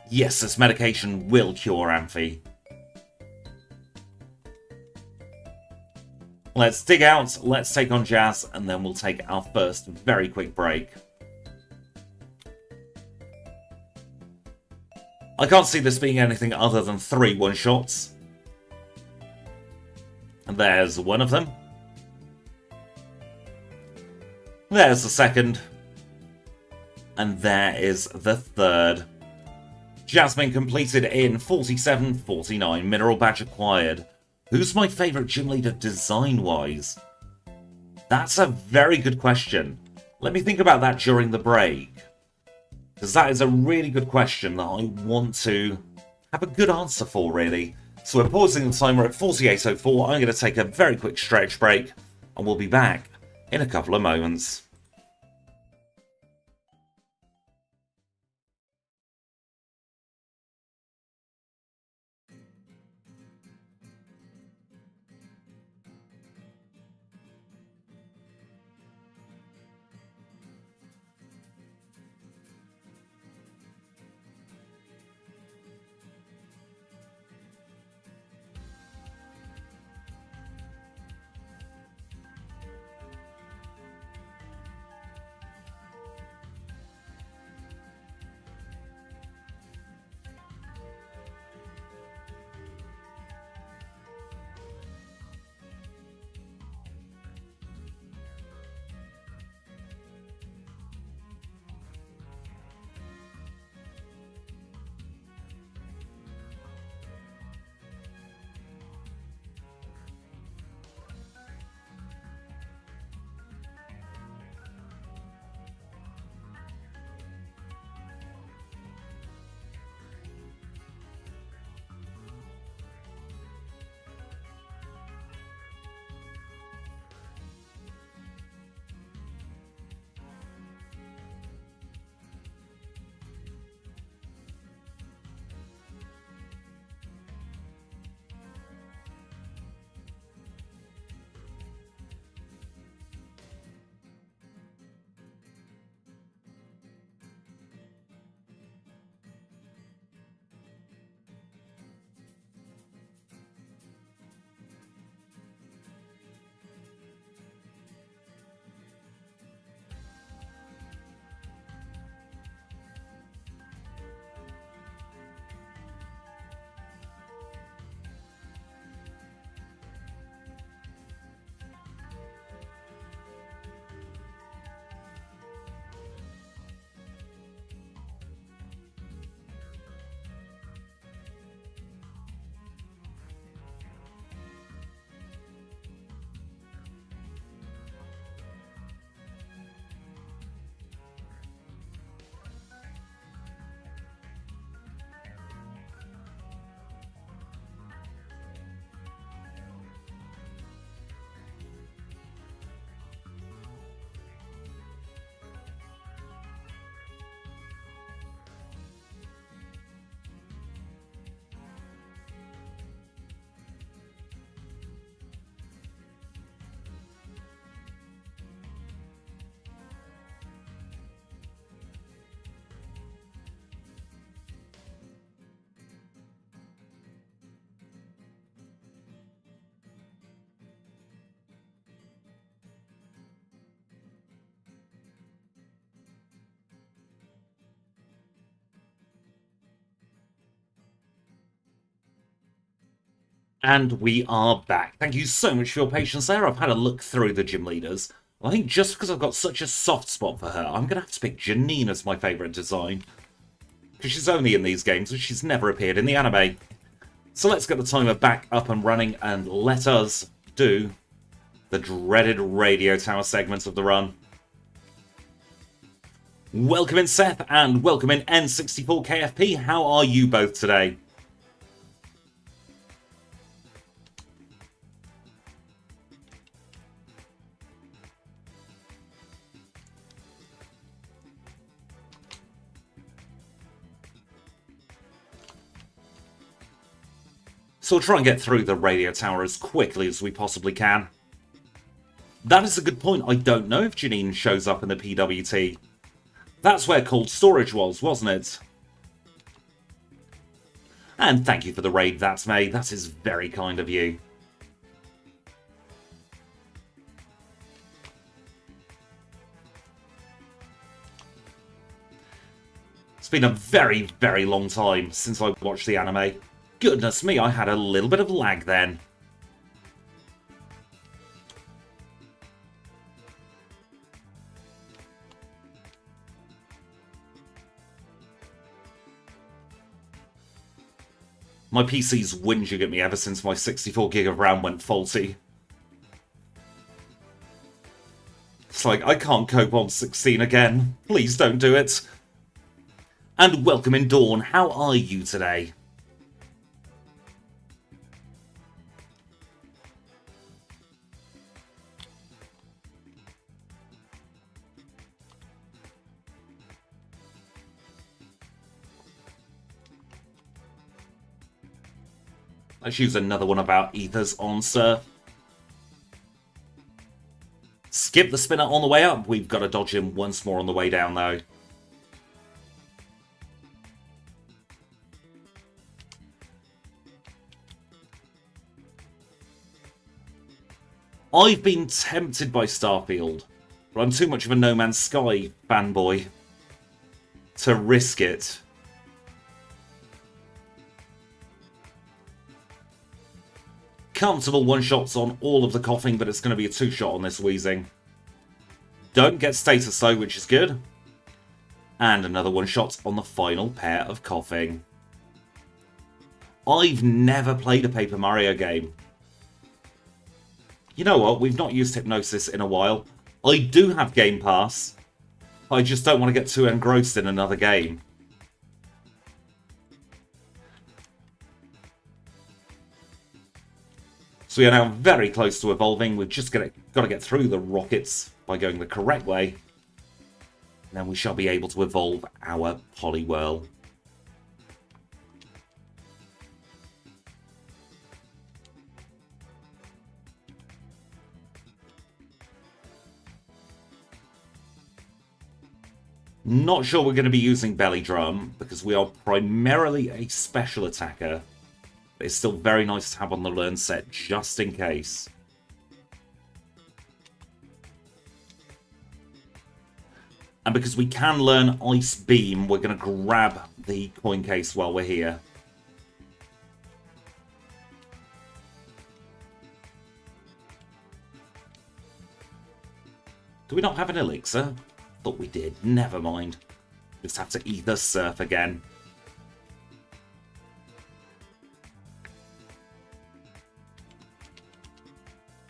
Yes, this medication will cure Amphi. Let's dig out, let's take on Jazz, and then we'll take our first very quick break. I can't see this being anything other than 3 one-shots. And there's one of them. There's the second. And there is the third. Jasmine completed in 47:49. Mineral Badge acquired. Who's my favourite gym leader design-wise? That's a very good question. Let me think about that during the break. Because that is a really good question that I want to have a good answer for, really. So we're pausing the timer at 48:04. I'm going to take a very quick stretch break. And we'll be back in a couple of moments. And we are back. Thank you so much for your patience there. I've had a look through the gym leaders. I think just because I've got such a soft spot for her, I'm going to have to pick Janine as my favourite design. Because she's only in these games, and she's never appeared in the anime. So let's get the timer back up and running, and let us do the dreaded radio tower segment of the run. Welcome in Seth, and welcome in N64KFP. How are you both today? So we'll try and get through the radio tower as quickly as we possibly can. That is a good point. I don't know if Janine shows up in the PWT. That's where cold storage was, wasn't it? And thank you for the raid, That's May. That is very kind of you. It's been a very, very long time since I watched the anime. Goodness me, I had a little bit of lag then. My PC's whinging at me ever since my 64 gig of RAM went faulty. It's like, I can't cope on 16 again. Please don't do it. And welcome in Dawn. How are you today? Let's use another one about ethers on Surf. Skip the spinner on the way up. We've got to dodge him once more on the way down, though. I've been tempted by Starfield, but I'm too much of a No Man's Sky fanboy to risk it. Comfortable one-shots on all of the coughing, but it's going to be a two-shot on this wheezing. Don't get status though, which is good. And another one-shot on the final pair of coughing. I've never played a Paper Mario game. You know what? We've not used Hypnosis in a while. I do have Game Pass. I just don't want to get too engrossed in another game. So we are now very close to evolving. We've just got to get through the rockets by going the correct way. And then we shall be able to evolve our Poliwhirl. Not sure we're going to be using Belly Drum, because we are primarily a special attacker. But it's still very nice to have on the learn set, just in case. And because we can learn Ice Beam, we're going to grab the coin case while we're here. Do we not have an elixir? Thought we did. Never mind. Just have to ether Surf again.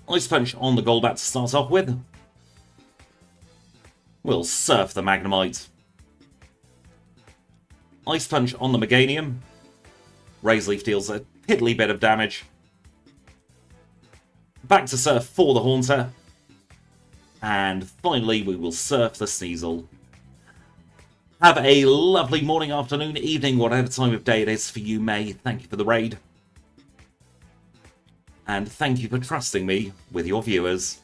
Ice Punch on the Golbat to start off with. We'll Surf the Magnemite. Ice Punch on the Meganium. Razor Leaf deals a piddly bit of damage. Back to Surf for the Haunter. And finally, we will Surf the Sneasel. Have a lovely morning, afternoon, evening, whatever time of day it is for you, May. Thank you for the raid. And thank you for trusting me with your viewers.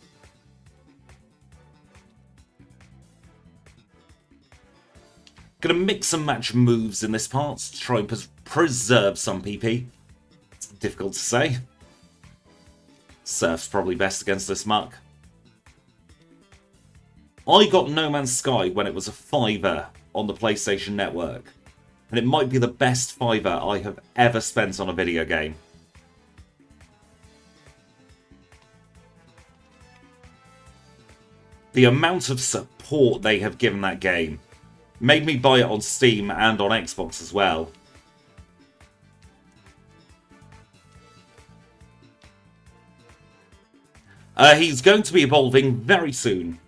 Gonna mix and match moves in this part to try and preserve some PP. It's difficult to say. Surf's probably best against this muck. I got No Man's Sky when it was a $5 on the PlayStation Network. And it might be the best $5 I have ever spent on a video game. The amount of support they have given that game made me buy it on Steam and on Xbox as well. He's going to be evolving very soon.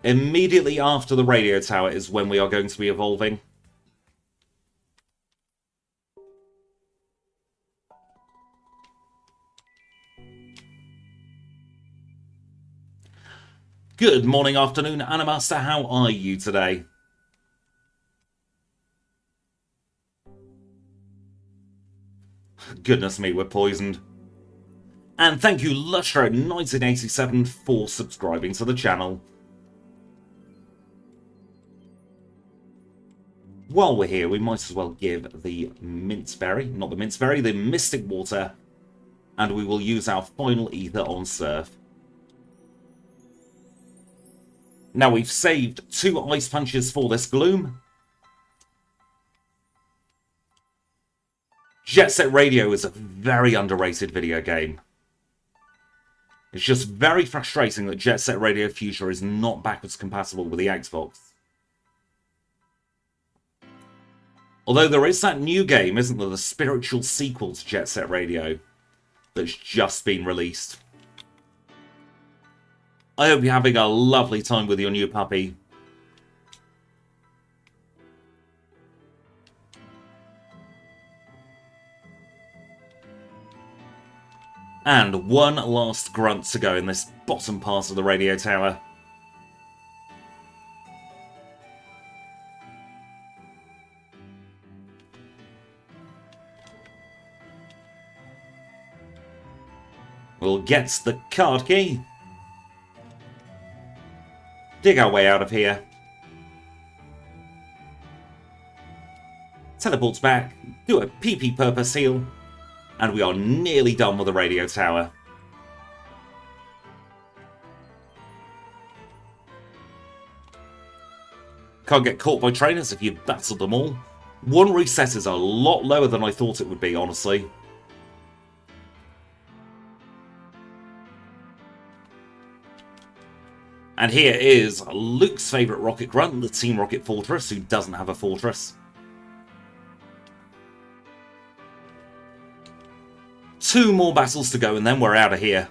Immediately after the radio tower is when we are going to be evolving. Good morning, afternoon, Animaster. How are you today? Goodness me, we're poisoned. And thank you, Lustro1987, for subscribing to the channel. While we're here, we might as well give the Minceberry, not the Minceberry, the Mystic Water, and we will use our final Ether on Surf. Now we've saved 2 Ice Punches for this Gloom. Jet Set Radio is a very underrated video game. It's just very frustrating that Jet Set Radio Future is not backwards compatible with the Xbox. Although there is that new game, isn't there, the spiritual sequel to Jet Set Radio, that's just been released. I hope you're having a lovely time with your new puppy. And one last grunt to go in this bottom part of the radio tower. We'll get the card key. Dig our way out of here. Teleports back, do a PP purpose heal. And we are nearly done with the radio tower. Can't get caught by trainers if you've battled them all. One reset is a lot lower than I thought it would be, honestly. And here is Luke's favourite rocket grunt, the Team Rocket Fortress, who doesn't have a fortress. 2 more battles to go and then we're out of here.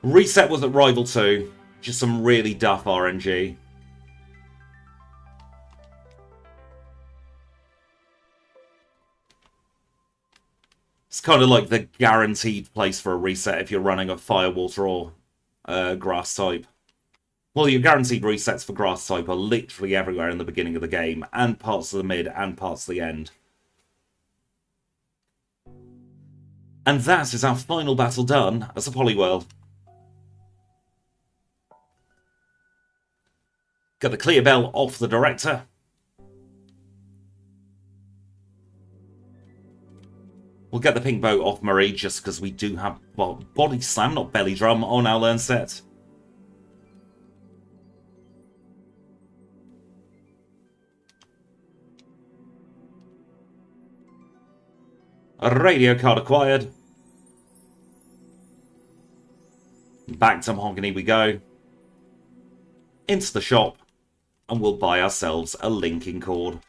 Reset was at Rival 2. Just some really duff RNG. It's kind of like the guaranteed place for a reset if you're running a Fire, Water or Grass type. Well, your guaranteed resets for Grass type are literally everywhere in the beginning of the game, and parts of the mid, and parts of the end. And that is our final battle done as a Poliwhirl. Got the clear bell off the director. We'll get the pink bow off Marie just because we do have, well, body slam, not belly drum, on our learn set. A radio card acquired. Back to Mahogany we go. Into the shop. And we'll buy ourselves a linking cord.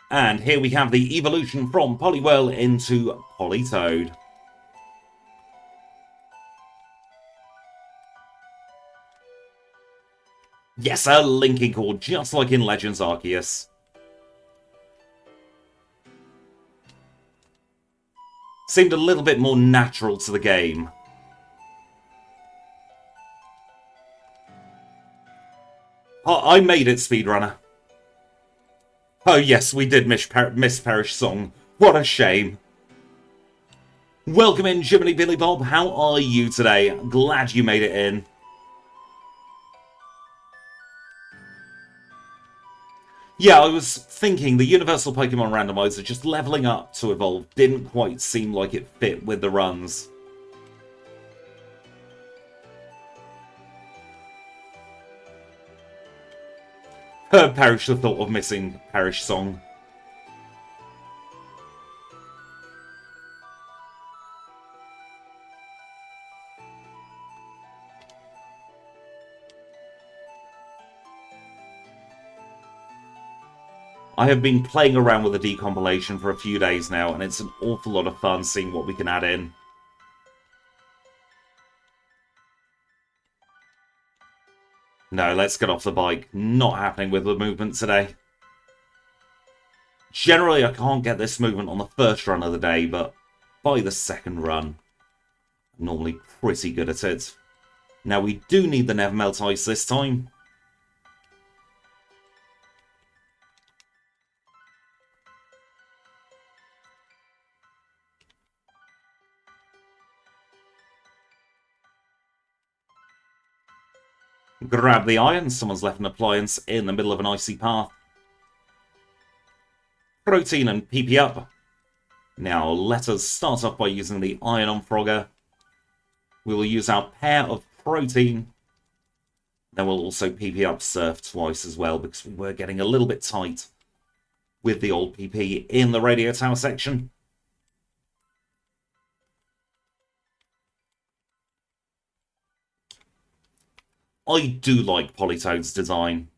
And here we have the evolution from Poliwhirl into Politoed. Yes, a linking cord, just like in Legends Arceus. Seemed a little bit more natural to the game. Oh, I made it, speedrunner. Oh yes, we did miss Perish Song. What a shame. Welcome in, Jiminy Billy Bob. How are you today? Glad you made it in. Yeah, I was thinking the Universal Pokemon Randomizer just leveling up to evolve didn't quite seem like it fit with the runs. Perish the thought of missing Perish Song. I have been playing around with the decompilation for a few days now, and it's an awful lot of fun seeing what we can add in. No, let's get off the bike. Not happening with the movement today. Generally, I can't get this movement on the first run of the day, but by the second run, I'm normally pretty good at it. Now, we do need the Never Melt Ice this time. Grab the iron. Someone's left an appliance in the middle of an icy path. Protein and PP up. Now, let us start off by using the iron on Frogger. We will use our pair of protein. Then we'll also PP up Surf twice as well, because we were getting a little bit tight with the old PP in the radio tower section. I do like Politoed's design.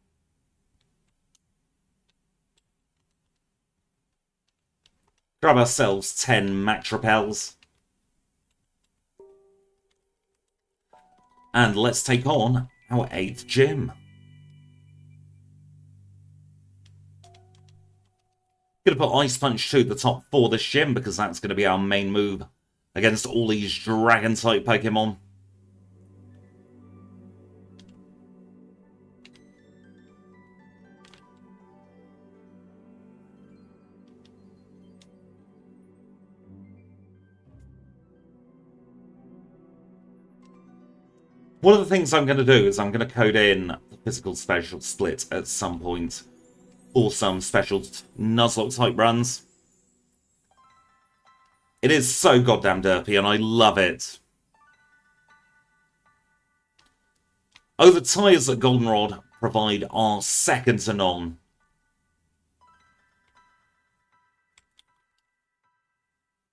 Grab ourselves 10 Max Repels. And let's take on our 8th gym. Gonna put Ice Punch 2 at the top for this gym, because that's going to be our main move against all these Dragon-type Pokemon. One of the things I'm going to do is I'm going to code in the physical special split at some point for some special Nuzlocke type runs. It is so goddamn derpy and I love it. Oh, the tyres that Goldenrod provide are second to none.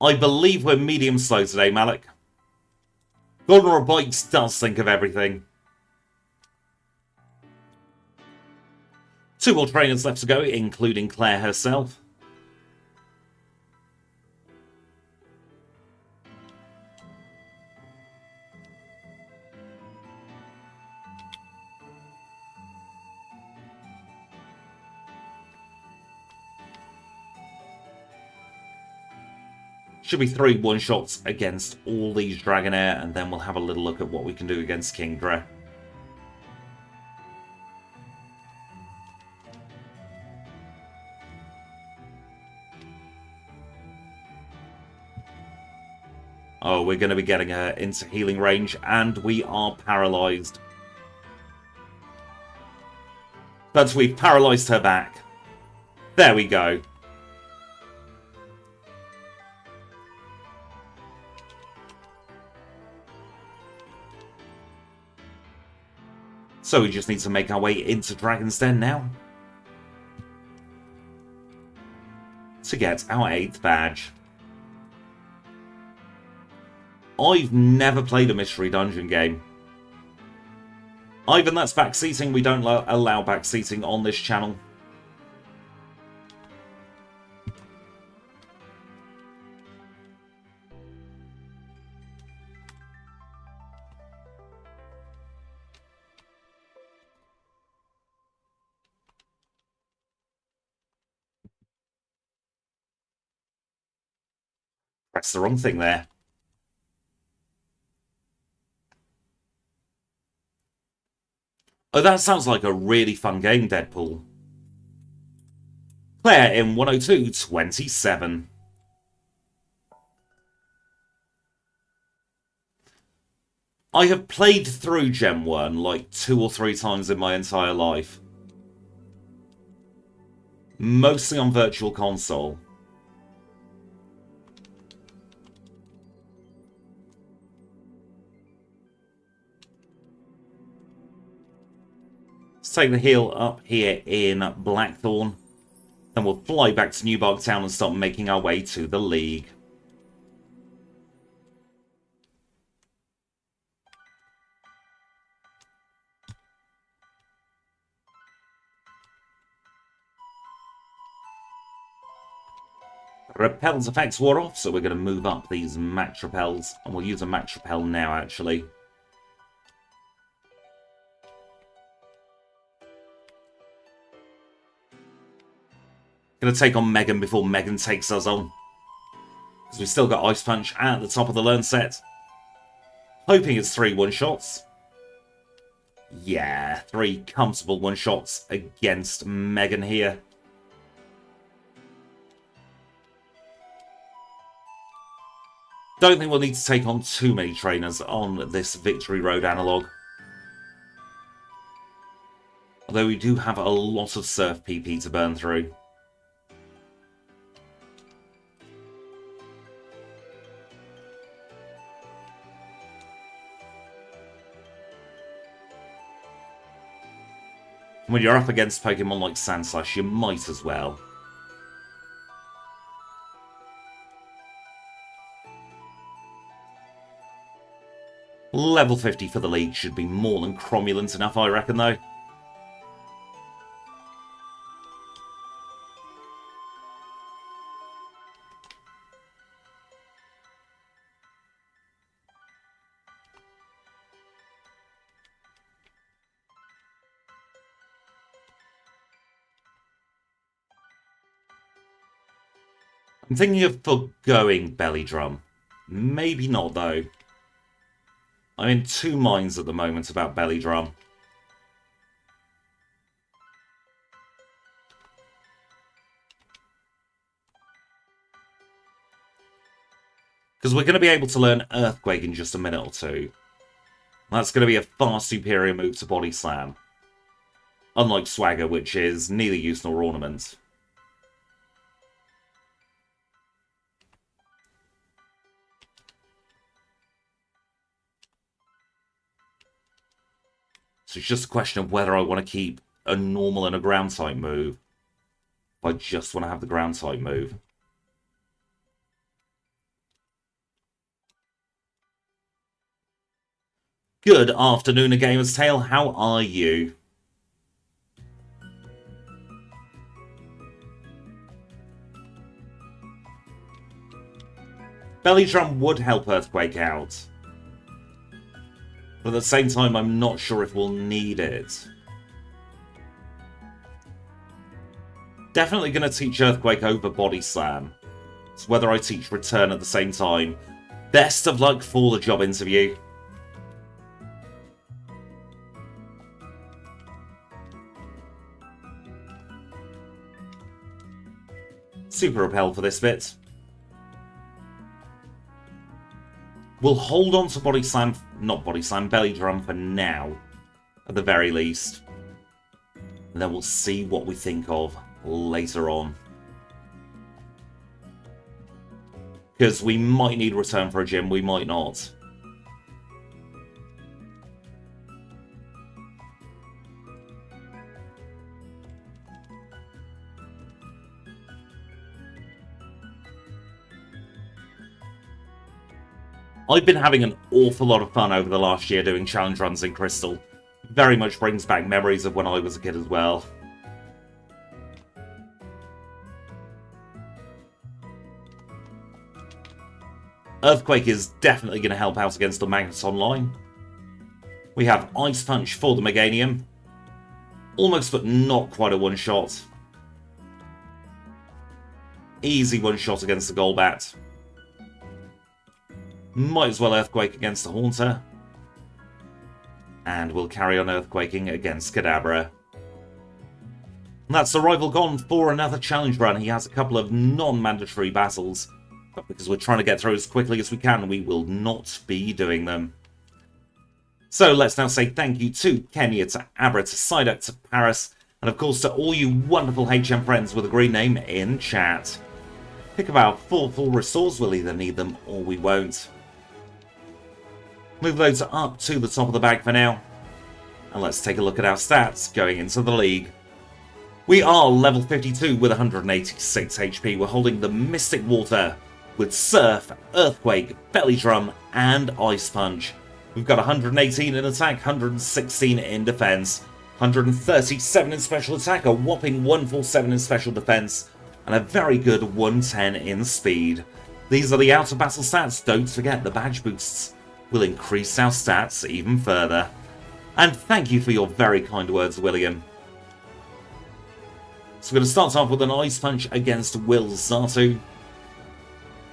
I believe we're medium slow today, Malik. Goldenrod Bikes does think of everything. 2 more trainers left to go, including Claire herself. Should be 3 one-shots against all these Dragonair, and then we'll have a little look at what we can do against Kingdra. Oh, we're going to be getting her into healing range, and we are paralysed. But we've paralysed her back. There we go. So we just need to make our way into Dragon's Den now to get our 8th badge. I've never played a mystery dungeon game. Ivan, that's backseating. We don't allow backseating on this channel. Press the wrong thing there. Oh, that sounds like a really fun game, Deadpool. Claire in 102.27. I have played through Gem 1 like 2 or 3 times in my entire life. Mostly on Virtual Console. Let's take the heal up here in Blackthorn. Then we'll fly back to New Bark Town and start making our way to the League. Repel's effects wore off, so we're going to move up these max repels, and we'll use a max repel now, actually. Going to take on Megan before Megan takes us on. Because we've still got Ice Punch at the top of the learn set. Hoping it's 3 one-shots. Yeah, 3 comfortable one-shots against Megan here. Don't think we'll need to take on too many trainers on this Victory Road analog. Although we do have a lot of Surf PP to burn through. When you're up against Pokemon like Sandslash, you might as well. Level 50 for the league should be more than cromulent enough, I reckon, though. I'm thinking of foregoing Belly Drum. Maybe not, though. I'm in 2 minds at the moment about Belly Drum. Because we're going to be able to learn Earthquake in just a minute or two. That's going to be a far superior move to Body Slam. Unlike Swagger, which is neither use nor ornament. So it's just a question of whether I want to keep a normal and a ground type move. If I just want to have the ground type move. Good afternoon, A Gamer's Tale. How are you? Belly Drum would help Earthquake out. But at the same time, I'm not sure if we'll need it. Definitely going to teach Earthquake over Body Slam. It's whether I teach Return at the same time. Best of luck for the job interview. Super Repel for this bit. We'll hold on to Body Slam, not Body Slam, Belly Drum for now, at the very least. And then we'll see what we think of later on. Because we might need Return for a gym, we might not. I've been having an awful lot of fun over the last year doing challenge runs in Crystal. Very much brings back memories of when I was a kid as well. Earthquake is definitely going to help out against the Magnus Online. We have Ice Punch for the Meganium. Almost but not quite a one-shot. Easy one-shot against the Golbat. Might as well Earthquake against the Haunter. And we'll carry on Earthquaking against Kadabra. And that's the rival gone for another challenge run. He has a couple of non-mandatory battles. But because we're trying to get through as quickly as we can, we will not be doing them. So let's now say thank you to Kenya, to Abra, to Psyduck, to Paris, and of course to all you wonderful HM friends with a green name in chat. Pick about 4 full restores, we'll either need them or we won't. Move those up to the top of the bag for now. And let's take a look at our stats going into the league. We are level 52 with 186 HP. We're holding the Mystic Water with Surf, Earthquake, Belly Drum, and Ice Punch. We've got 118 in attack, 116 in defense, 137 in special attack, a whopping 147 in special defense, and a very good 110 in speed. These are the out of battle stats. Don't forget the badge boosts will increase our stats even further. And thank you for your very kind words, William. So we're going to start off with an Ice Punch against Will Zatu.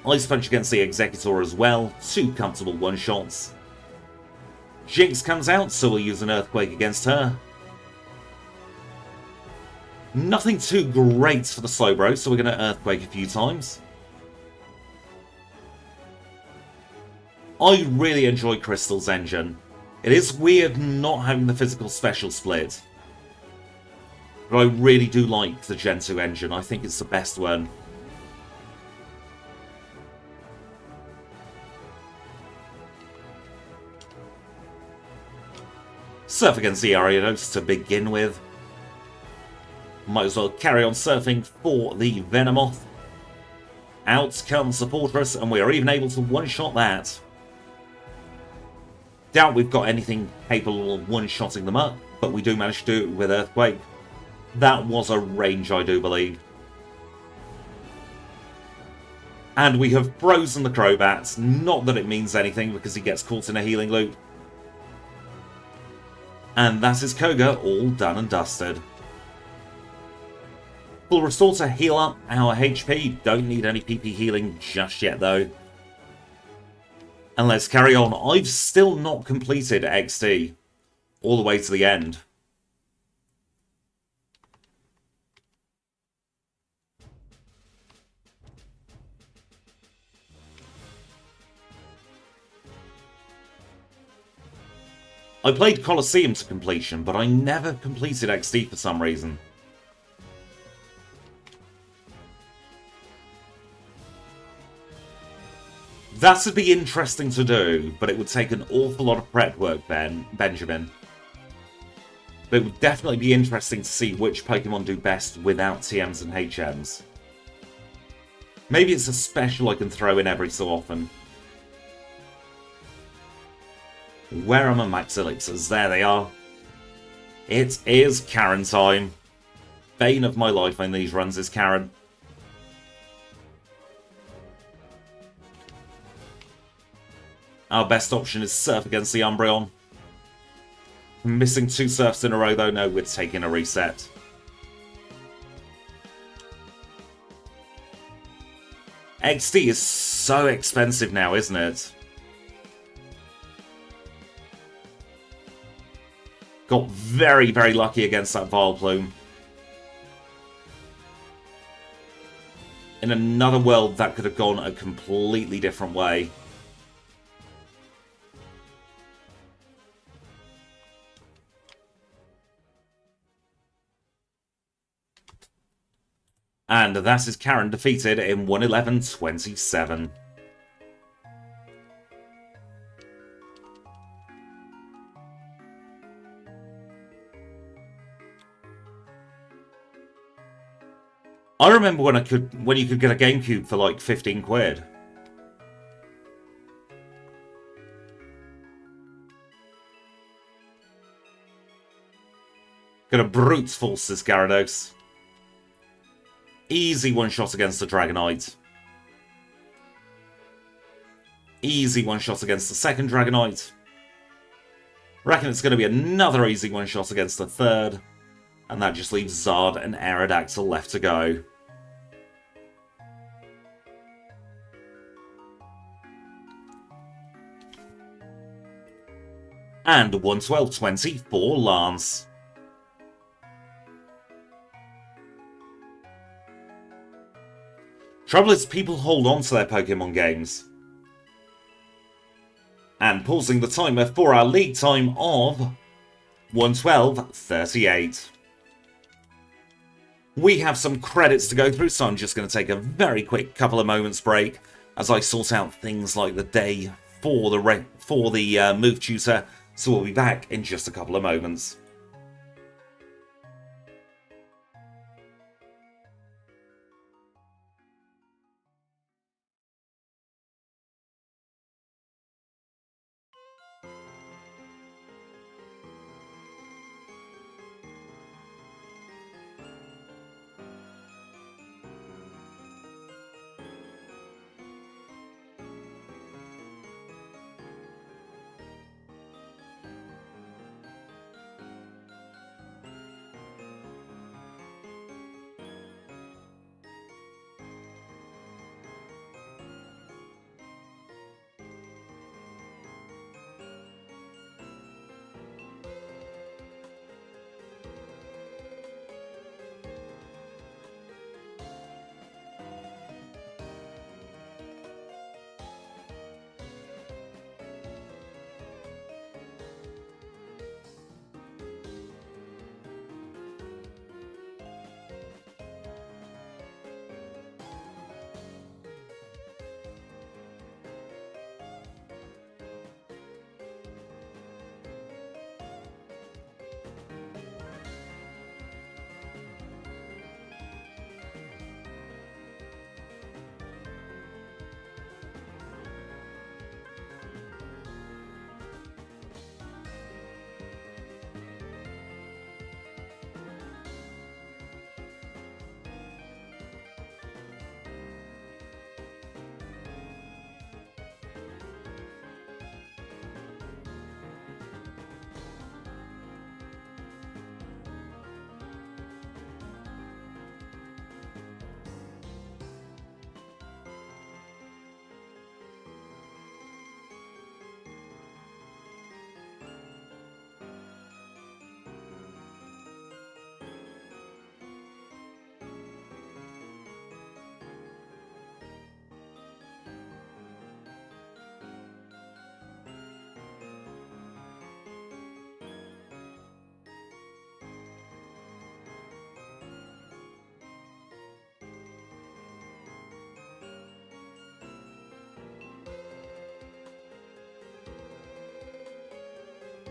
Ice Punch against the Executor as well. 2 comfortable one-shots. Jinx comes out, so we'll use an Earthquake against her. Nothing too great for the Slowbro, so we're going to Earthquake a few times. I really enjoy Crystal's engine. It is weird not having the physical special split. But I really do like the Gen 2 engine. I think it's the best one. Surf against the Ariados to begin with. Might as well carry on surfing for the Venomoth. Out comes the Fortress, and we are even able to one-shot that. Doubt we've got anything capable of one-shotting them up, but we do manage to do it with Earthquake. That was a range, I do believe. And we have frozen the Crobat. Not that it means anything, because he gets caught in a healing loop. And that is Koga all done and dusted. We'll restore to heal up our HP. Don't need any PP healing just yet, though. And let's carry on. I've still not completed XD all the way to the end. I played Colosseum to completion, but I never completed XD for some reason. That would be interesting to do, but it would take an awful lot of prep work, Benjamin. But it would definitely be interesting to see which Pokemon do best without TMs and HMs. Maybe it's a special I can throw in every so often. Where are my Max Elixirs? There they are. It is Karen time. Bane of my life in these runs is Karen. Our best option is Surf against the Umbreon. Missing 2 Surfs in a row though, no, we're taking a reset. XD is so expensive now, isn't it? Got very, very lucky against that Vileplume. In another world, that could have gone a completely different way. And that is Karen defeated in 111.27. I remember when you could get a GameCube for like 15 quid. Gonna brute force this Gyarados. Easy one-shot against the Dragonite. Easy one-shot against the second Dragonite. Reckon it's going to be another easy one-shot against the third. And that just leaves Zard and Aerodactyl left to go. And 112.20 for Lance. Trouble is, people hold on to their Pokemon games. And pausing the timer for our league time of 112.38. We have some credits to go through, so I'm just going to take a very quick couple of moments break as I sort out things like the day for the move tutor. So we'll be back in just a couple of moments.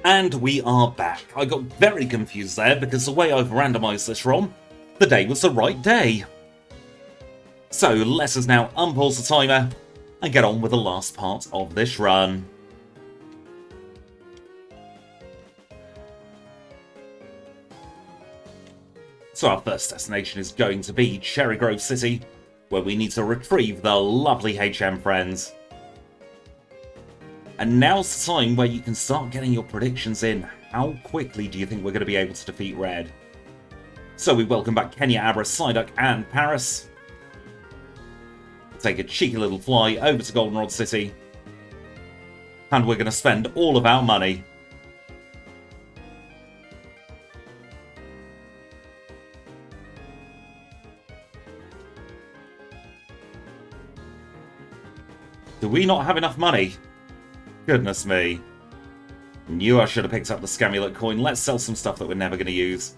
And we are back. I got very confused there because the way I've randomised this from, the day was the right day. So let us now unpause the timer and get on with the last part of this run. So our first destination is going to be Cherry Grove City, where we need to retrieve the lovely HM friends. And now's the time where you can start getting your predictions in. How quickly do you think we're going to be able to defeat Red? So we welcome back Kenya, Abra, Psyduck, and Paris. Take a cheeky little fly over to Goldenrod City. And we're going to spend all of our money. Do we not have enough money? Goodness me. Knew I should have picked up the Scamulet coin. Let's sell some stuff that we're never going to use.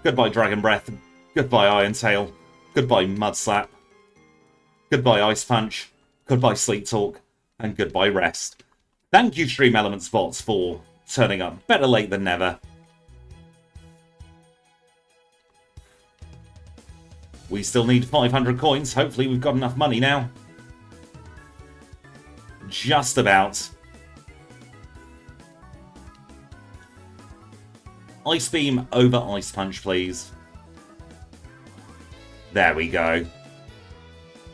Goodbye Dragon Breath. Goodbye Iron Tail. Goodbye Mud Slap. Goodbye Ice Punch. Goodbye Sleep Talk. And goodbye Rest. Thank you Stream Elements bots for turning up. Better late than never. We still need 500 coins. Hopefully we've got enough money now. Just about. Ice Beam over Ice Punch, please. There we go.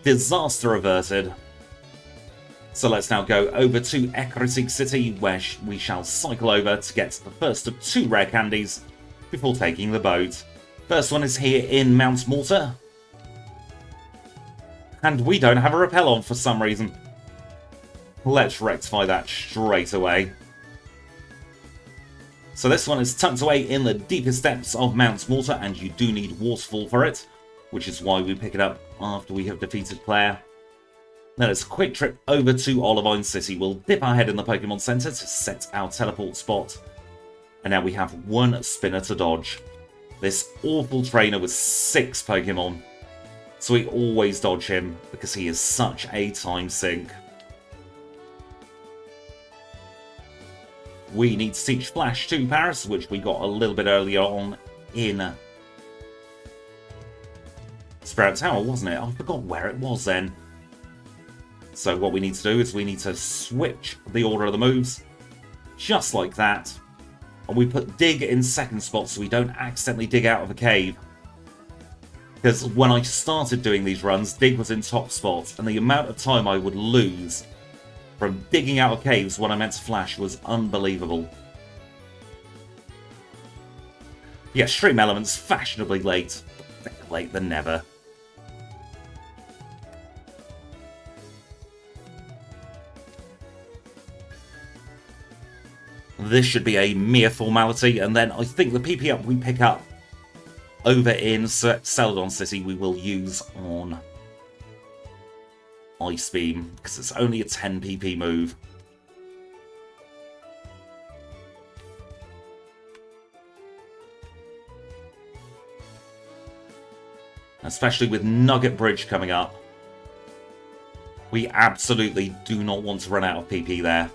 Disaster averted. So let's now go over to Ecruteak City, where we shall cycle over to get the first of 2 rare candies before taking the boat. First one is here in Mount Malta. And we don't have a rappel on for some reason. Let's rectify that straight away. So this one is tucked away in the deepest depths of Mount Malta, and you do need Waterfall for it, which is why we pick it up after we have defeated Claire. Then it's a quick trip over to Olivine City. We'll dip our head in the Pokemon Center to set our teleport spot. And now we have 1 spinner to dodge. This awful trainer with 6 Pokemon. So we always dodge him because he is such a time sink. We need to teach Flash to Paris, which we got a little bit earlier on in Sprout Tower, wasn't it? I forgot where it was then. So what we need to do is we need to switch the order of the moves, just like that. And we put Dig in second spot so we don't accidentally dig out of a cave. Because when I started doing these runs, Dig was in top spot, and the amount of time I would lose from digging out of caves when I meant to Flash was unbelievable. Yeah, Stream Elements, fashionably late. Better late than never. This should be a mere formality, and then I think the PP up we pick up over in Celadon City we will use on Ice Beam, because it's only a 10 PP move. Especially with Nugget Bridge coming up. We absolutely do not want to run out of PP there.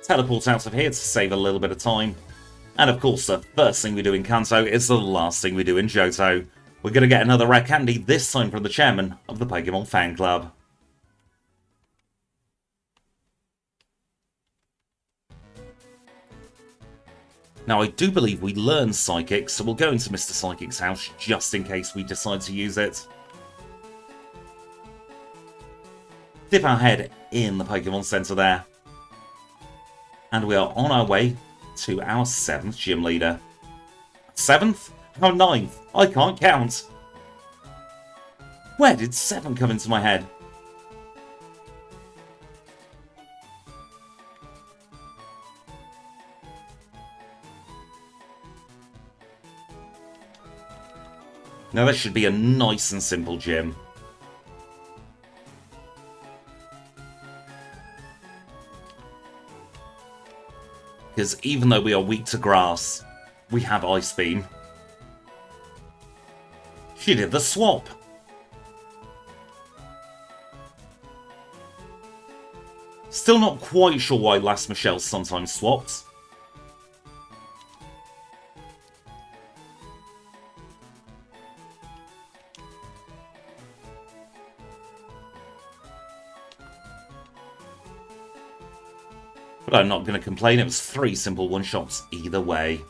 Teleport out of here to save a little bit of time. And of course, the first thing we do in Kanto is the last thing we do in Johto. We're going to get another rare candy, this time from the chairman of the Pokemon Fan Club. Now, I do believe we learn Psychic, so we'll go into Mr. Psychic's house just in case we decide to use it. Dip our head in the Pokemon Center there. And we are on our way to our 7th gym leader. 7th? Oh, 9th. I can't count. Where did 7 come into my head? Now this should be a nice and simple gym. Because even though we are weak to grass, we have Ice Beam. She did the swap. Still not quite sure why Last Michelle sometimes swaps. But I'm not going to complain, it was 3 simple one-shots either way.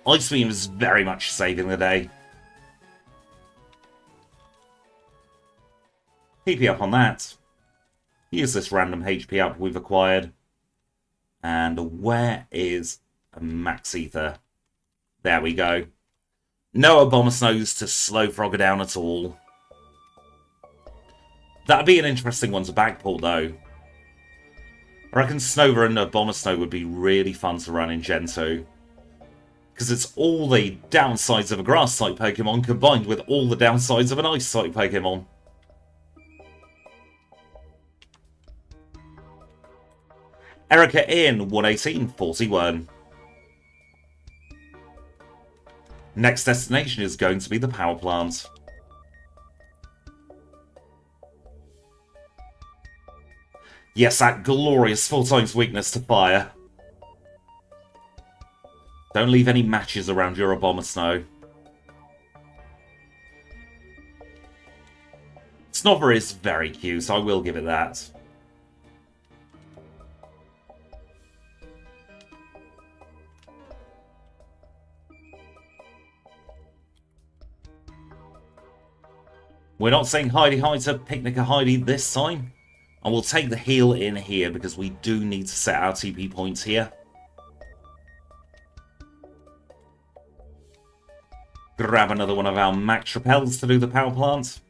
Ice Beam is very much saving the day. PP up on that. Use this random HP up we've acquired. And where is a Max Ether? There we go. No Abomasnows to slow Frogger down at all. That'd be an interesting one to backport, though. I reckon Snover and Abomasnow would be really fun to run in Gen 2. Because it's all the downsides of a Grass-type Pokemon combined with all the downsides of an Ice-type Pokemon. Erica in 118.41. Next destination is going to be the power plant. Yes, that glorious 4 times weakness to fire. Don't leave any matches around your Abomasnow. Snover is very cute, I will give it that. We're not saying Heidi-Hi to Picnic-a-Heidi this time. And we'll take the heal in here because we do need to set our TP points here. Grab another one of our Max Repels to do the power plant.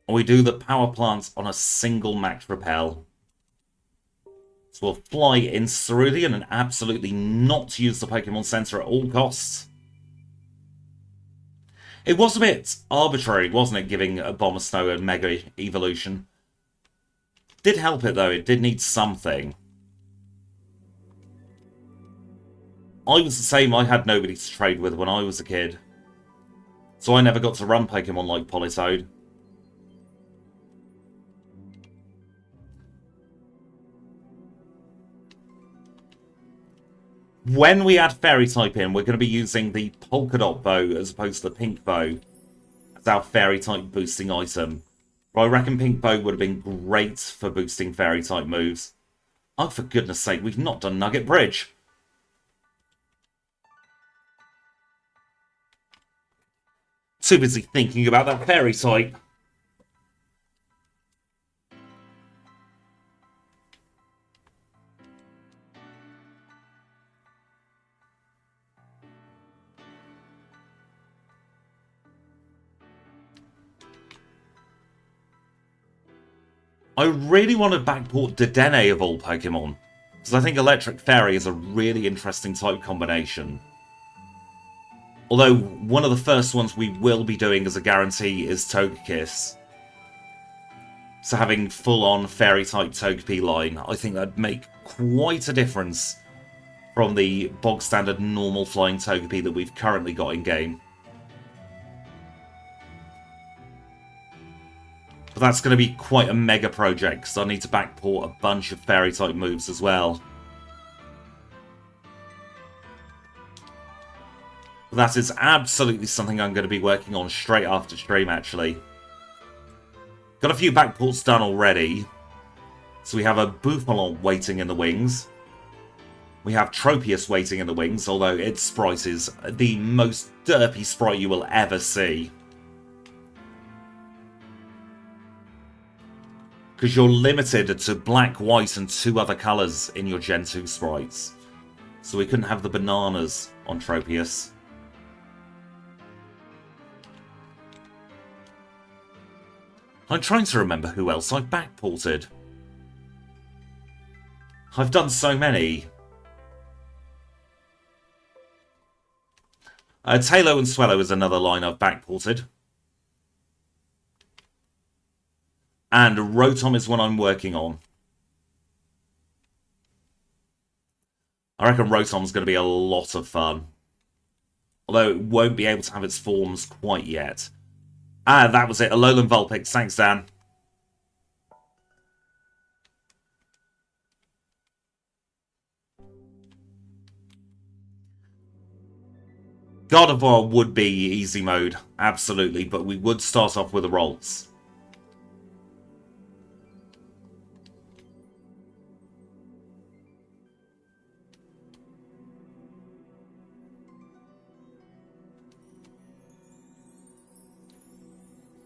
And we do the power plant on a single Max Repel. So we'll fly in Cerulean and absolutely not use the Pokemon Center at all costs. It was a bit arbitrary, wasn't it, giving Abomasnow a Mega Evolution? Did help it, though. It did need something. I was the same. I had nobody to trade with when I was a kid. So I never got to run Pokemon like Politoed. When we add Fairy type in, we're going to be using the Polka Dot Bow as opposed to the Pink Bow as our Fairy type boosting item. But I reckon Pink Bow would have been great for boosting Fairy type moves. Oh, for goodness sake, we've not done Nugget Bridge. Too busy thinking about that Fairy type. I really want to backport Dedenne of all Pokemon, because I think Electric Fairy is a really interesting type combination. Although, one of the first ones we will be doing as a guarantee is Togekiss. So having full-on Fairy-type Togepi line, I think that'd make quite a difference from the bog-standard normal flying Togepi that we've currently got in-game. But that's going to be quite a mega project, because I need to backport a bunch of Fairy-type moves as well. But that is absolutely something I'm going to be working on straight after stream, actually. Got a few backports done already. So we have a Bouffalon waiting in the wings. We have Tropius waiting in the wings, although its sprite is the most derpy sprite you will ever see. Because you're limited to black, white, and 2 other colours in your Gen 2 sprites. So we couldn't have the bananas on Tropius. I'm trying to remember who else I've backported. I've done so many. Tailo and Swellow is another line I've backported. And Rotom is what I'm working on. I reckon Rotom's going to be a lot of fun. Although it won't be able to have its forms quite yet. Ah, that was it. Alolan Vulpix. Thanks, Dan. Gardevoir would be easy mode, absolutely, but we would start off with the rolls.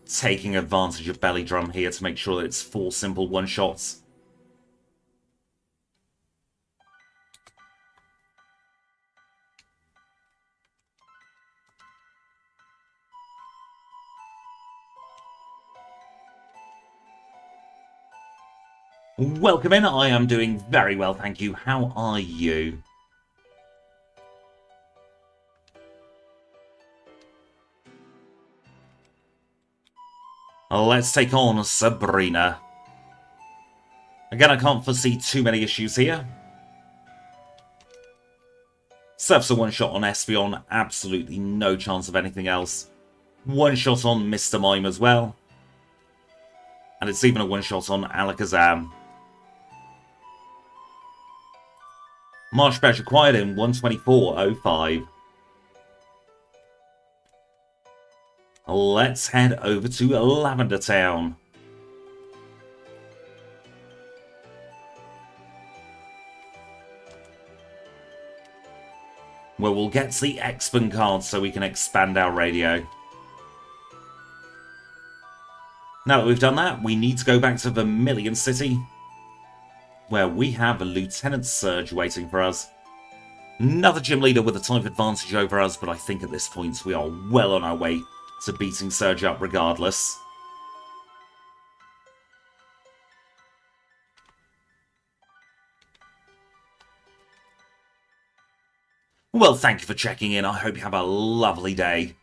Taking advantage of Belly Drum here to make sure that it's 4 simple one-shots. Welcome in, I am doing very well, thank you. How are you? Let's take on Sabrina. Again, I can't foresee too many issues here. Surf's a one-shot on Espeon, absolutely no chance of anything else. One-shot on Mr. Mime as well. And it's even a one-shot on Alakazam. Marsh Badge acquired in 124.05. Let's head over to Lavender Town. Where we'll get the X-Men card so we can expand our radio. Now that we've done that, we need to go back to Vermilion City, where we have a Lieutenant Surge waiting for us. Another gym leader with a type advantage over us, but I think at this point we are well on our way to beating Surge up regardless. Well, thank you for checking in. I hope you have a lovely day.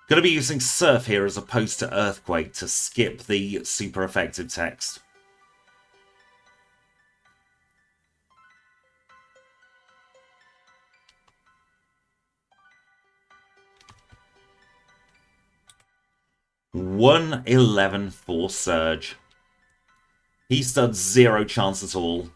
Going to be using Surf here as opposed to Earthquake to skip the super effective text. $111 for Surge. He stood 0 chance at all.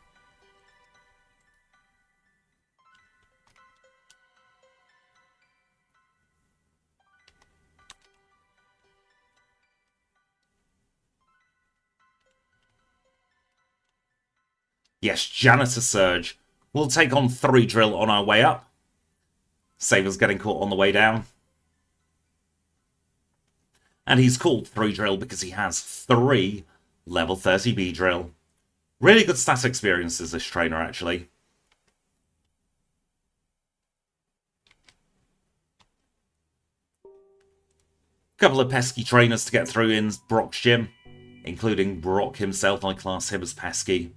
Yes, Janitor Surge. We'll take on 3 Drill on our way up. Saber's getting caught on the way down. And he's called 3 Drill because he has 3 level 30 B Drill. Really good stat experiences, this trainer, actually. Couple of pesky trainers to get through in Brock's gym, including Brock himself. I class him as pesky.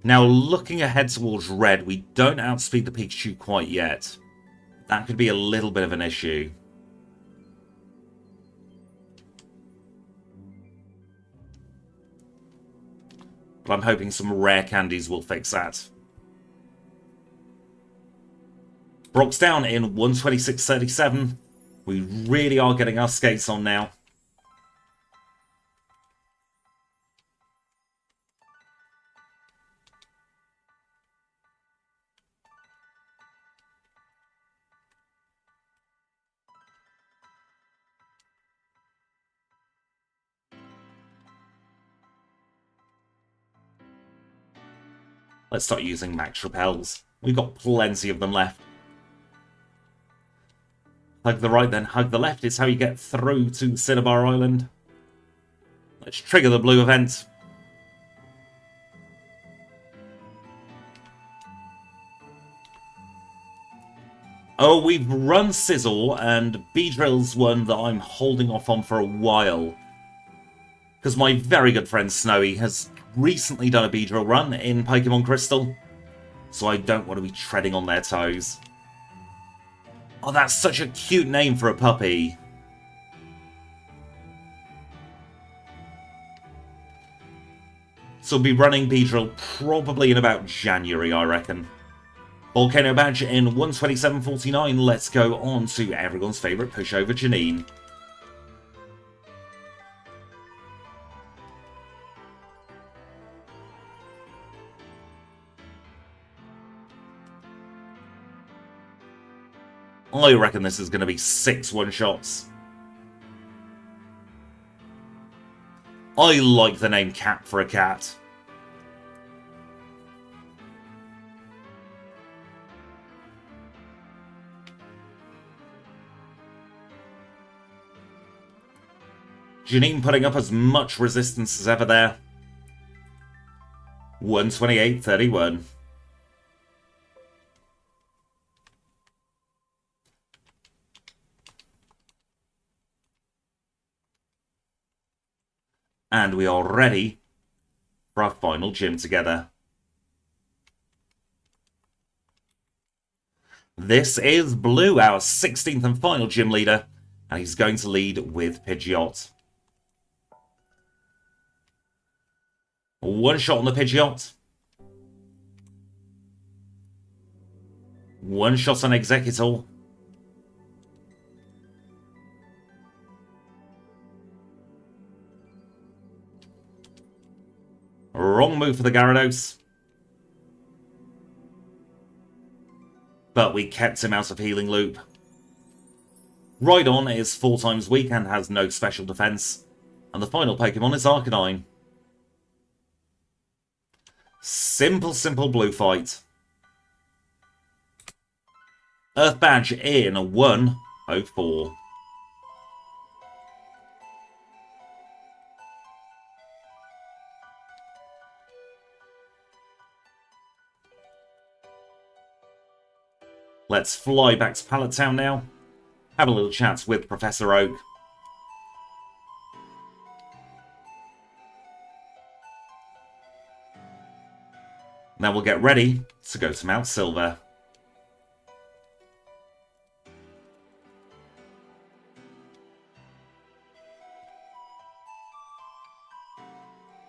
Now, looking ahead towards red, we don't outspeed the Pikachu quite yet. That could be a little bit of an issue. But I'm hoping some rare candies will fix that. Brock's down in 126.37. We really are getting our skates on now. Let's start using Max Repels. We've got plenty of them left. Hug the right, then hug the left is how you get through to Cinnabar Island. Let's trigger the blue event. Oh, we've run Sizzle, and Beedrill's one that I'm holding off on for a while. because my very good friend Snowy has recently done a Beedrill run in Pokémon Crystal, so I don't want to be treading on their toes. Oh, that's such a cute name for a puppy. So we'll be running Beedrill probably in about January, I reckon. Volcano badge in 127.49. Let's go on to everyone's favourite pushover, Janine. I reckon this is going to be 6 one-shots. I like the name Cat for a cat. Janine putting up as much resistance as ever there. 128.31. And we are ready for our final gym together. This is Blue, our 16th and final gym leader, and he's going to lead with Pidgeot. One shot on the Pidgeot. One shot on Executor. Wrong move for the Gyarados. But we kept him out of Healing Loop. Rhydon is 4 times weak and has no special defense. And the final Pokemon is Arcanine. Simple blue fight. Earth badge in 104. Let's fly back to Pallet Town now. Have a little chat with Professor Oak. Now we'll get ready to go to Mount Silver.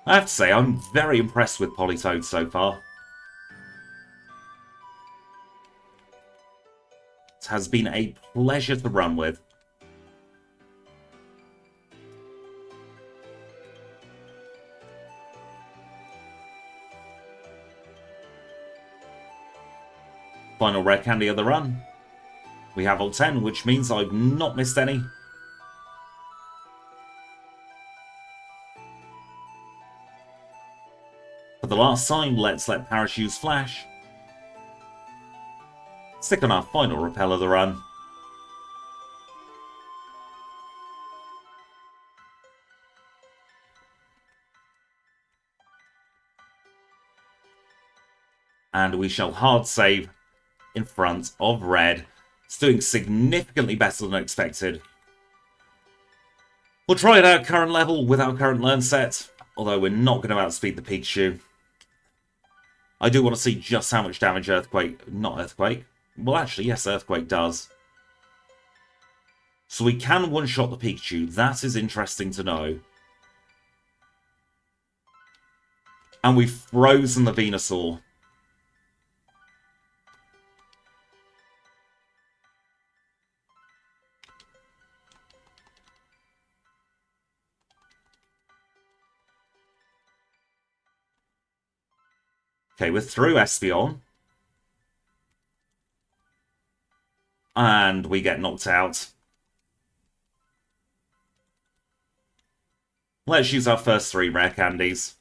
I have to say, I'm very impressed with Politoed so far. It has been a pleasure to run with. Final rare candy of the run. We have all 10, which means I've not missed any. For the last time, let's let Parachutes flash. Stick on our final repel of the run. And we shall hard save in front of Red. It's doing significantly better than expected. We'll try it out current level with our current learn set, although we're not going to outspeed the Pikachu. I do want to see just how much damage not Earthquake. Well, actually, yes, Earthquake does. So we can one-shot the Pikachu. That is interesting to know. And we've frozen the Venusaur. Okay, we're through Espeon. And we get knocked out. Let's use our first 3 rare candies.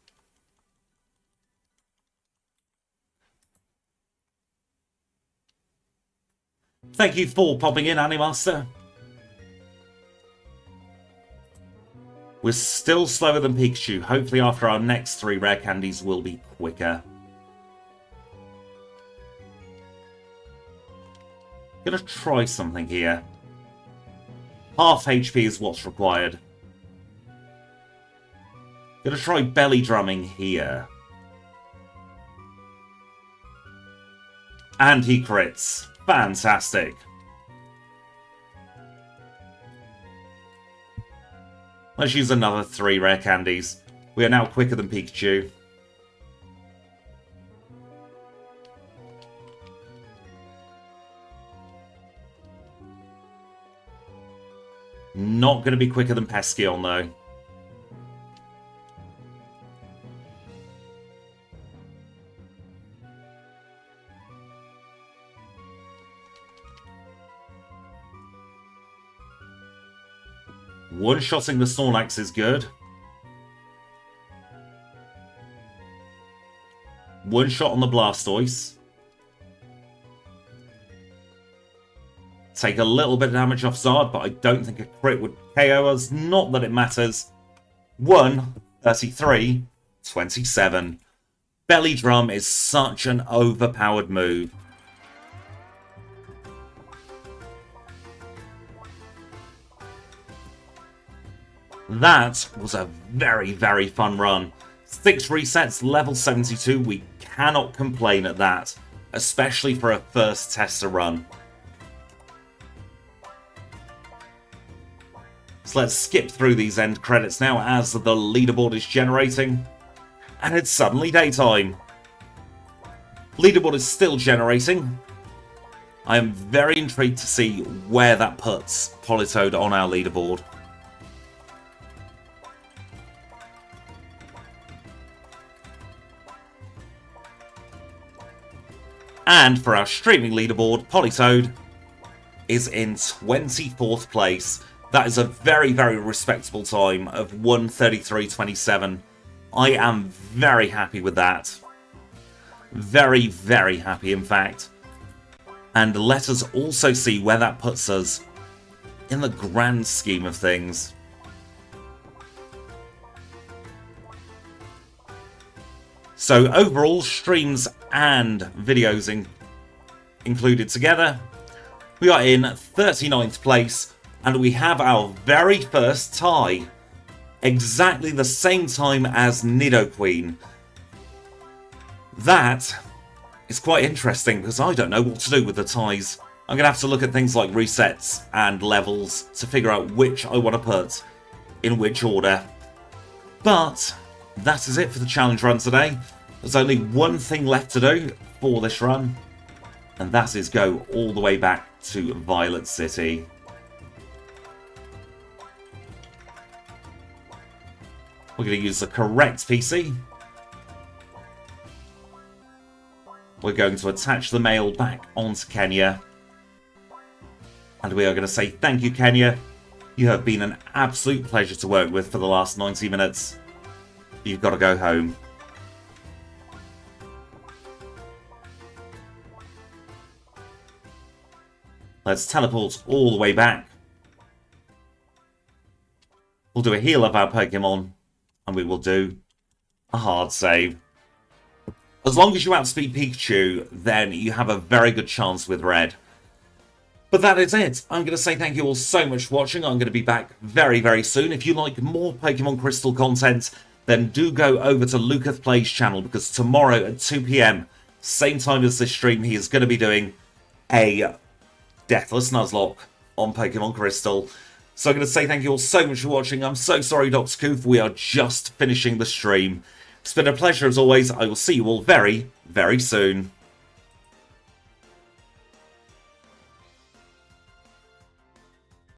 Thank you for popping in, Animaster. We're still slower than Pikachu. Hopefully after our next 3 rare candies we'll be quicker. Gonna try something here. Half HP is what's required. Gonna try belly drumming here. And he crits. Fantastic. Let's use another 3 rare candies. We are now quicker than Pikachu. Not going to be quicker than Peskeon, though. One-shotting the Snorlax is good. One shot on the Blastoise. Take a little bit of damage off Zard, but I don't think a crit would KO us. Not that it matters. 1-33, 27. Belly Drum is such an overpowered move. That was a very, very fun run. 6 resets, level 72. We cannot complain at that, especially for a first tester run. So let's skip through these end credits now as the leaderboard is generating. And it's suddenly daytime. Leaderboard is still generating. I am very intrigued to see where that puts Politoed on our leaderboard. And for our streaming leaderboard, Politoed is in 24th place. That is a very, very respectable time of 1:33.27. I am very happy with that. Very, very happy, in fact. And let us also see where that puts us in the grand scheme of things. So overall, streams and videos included together, we are in 39th place. And we have our very first tie. Exactly the same time as Nidoqueen. That is quite interesting because I don't know what to do with the ties. I'm going to have to look at things like resets and levels to figure out which I want to put in which order. But that is it for the challenge run today. There's only one thing left to do for this run. And that is go all the way back to Violet City. We're going to use the correct PC. We're going to attach the mail back onto Kenya. And we are going to say thank you, Kenya. You have been an absolute pleasure to work with for the last 90 minutes. You've got to go home. Let's teleport all the way back. We'll do a heal of our Pokemon. And we will do a hard save. As long as you outspeed Pikachu, then you have a very good chance with Red. But that is it. I'm going to say thank you all so much for watching. I'm going to be back very, very soon. If you like more Pokemon Crystal content, then do go over to Lucas Play's channel, because tomorrow at 2 PM, same time as this stream, he is going to be doing a Deathless Nuzlocke on Pokemon Crystal. So I'm going to say thank you all so much for watching. I'm so sorry, Dr. Koof. We are just finishing the stream. It's been a pleasure as always. I will see you all very, very soon.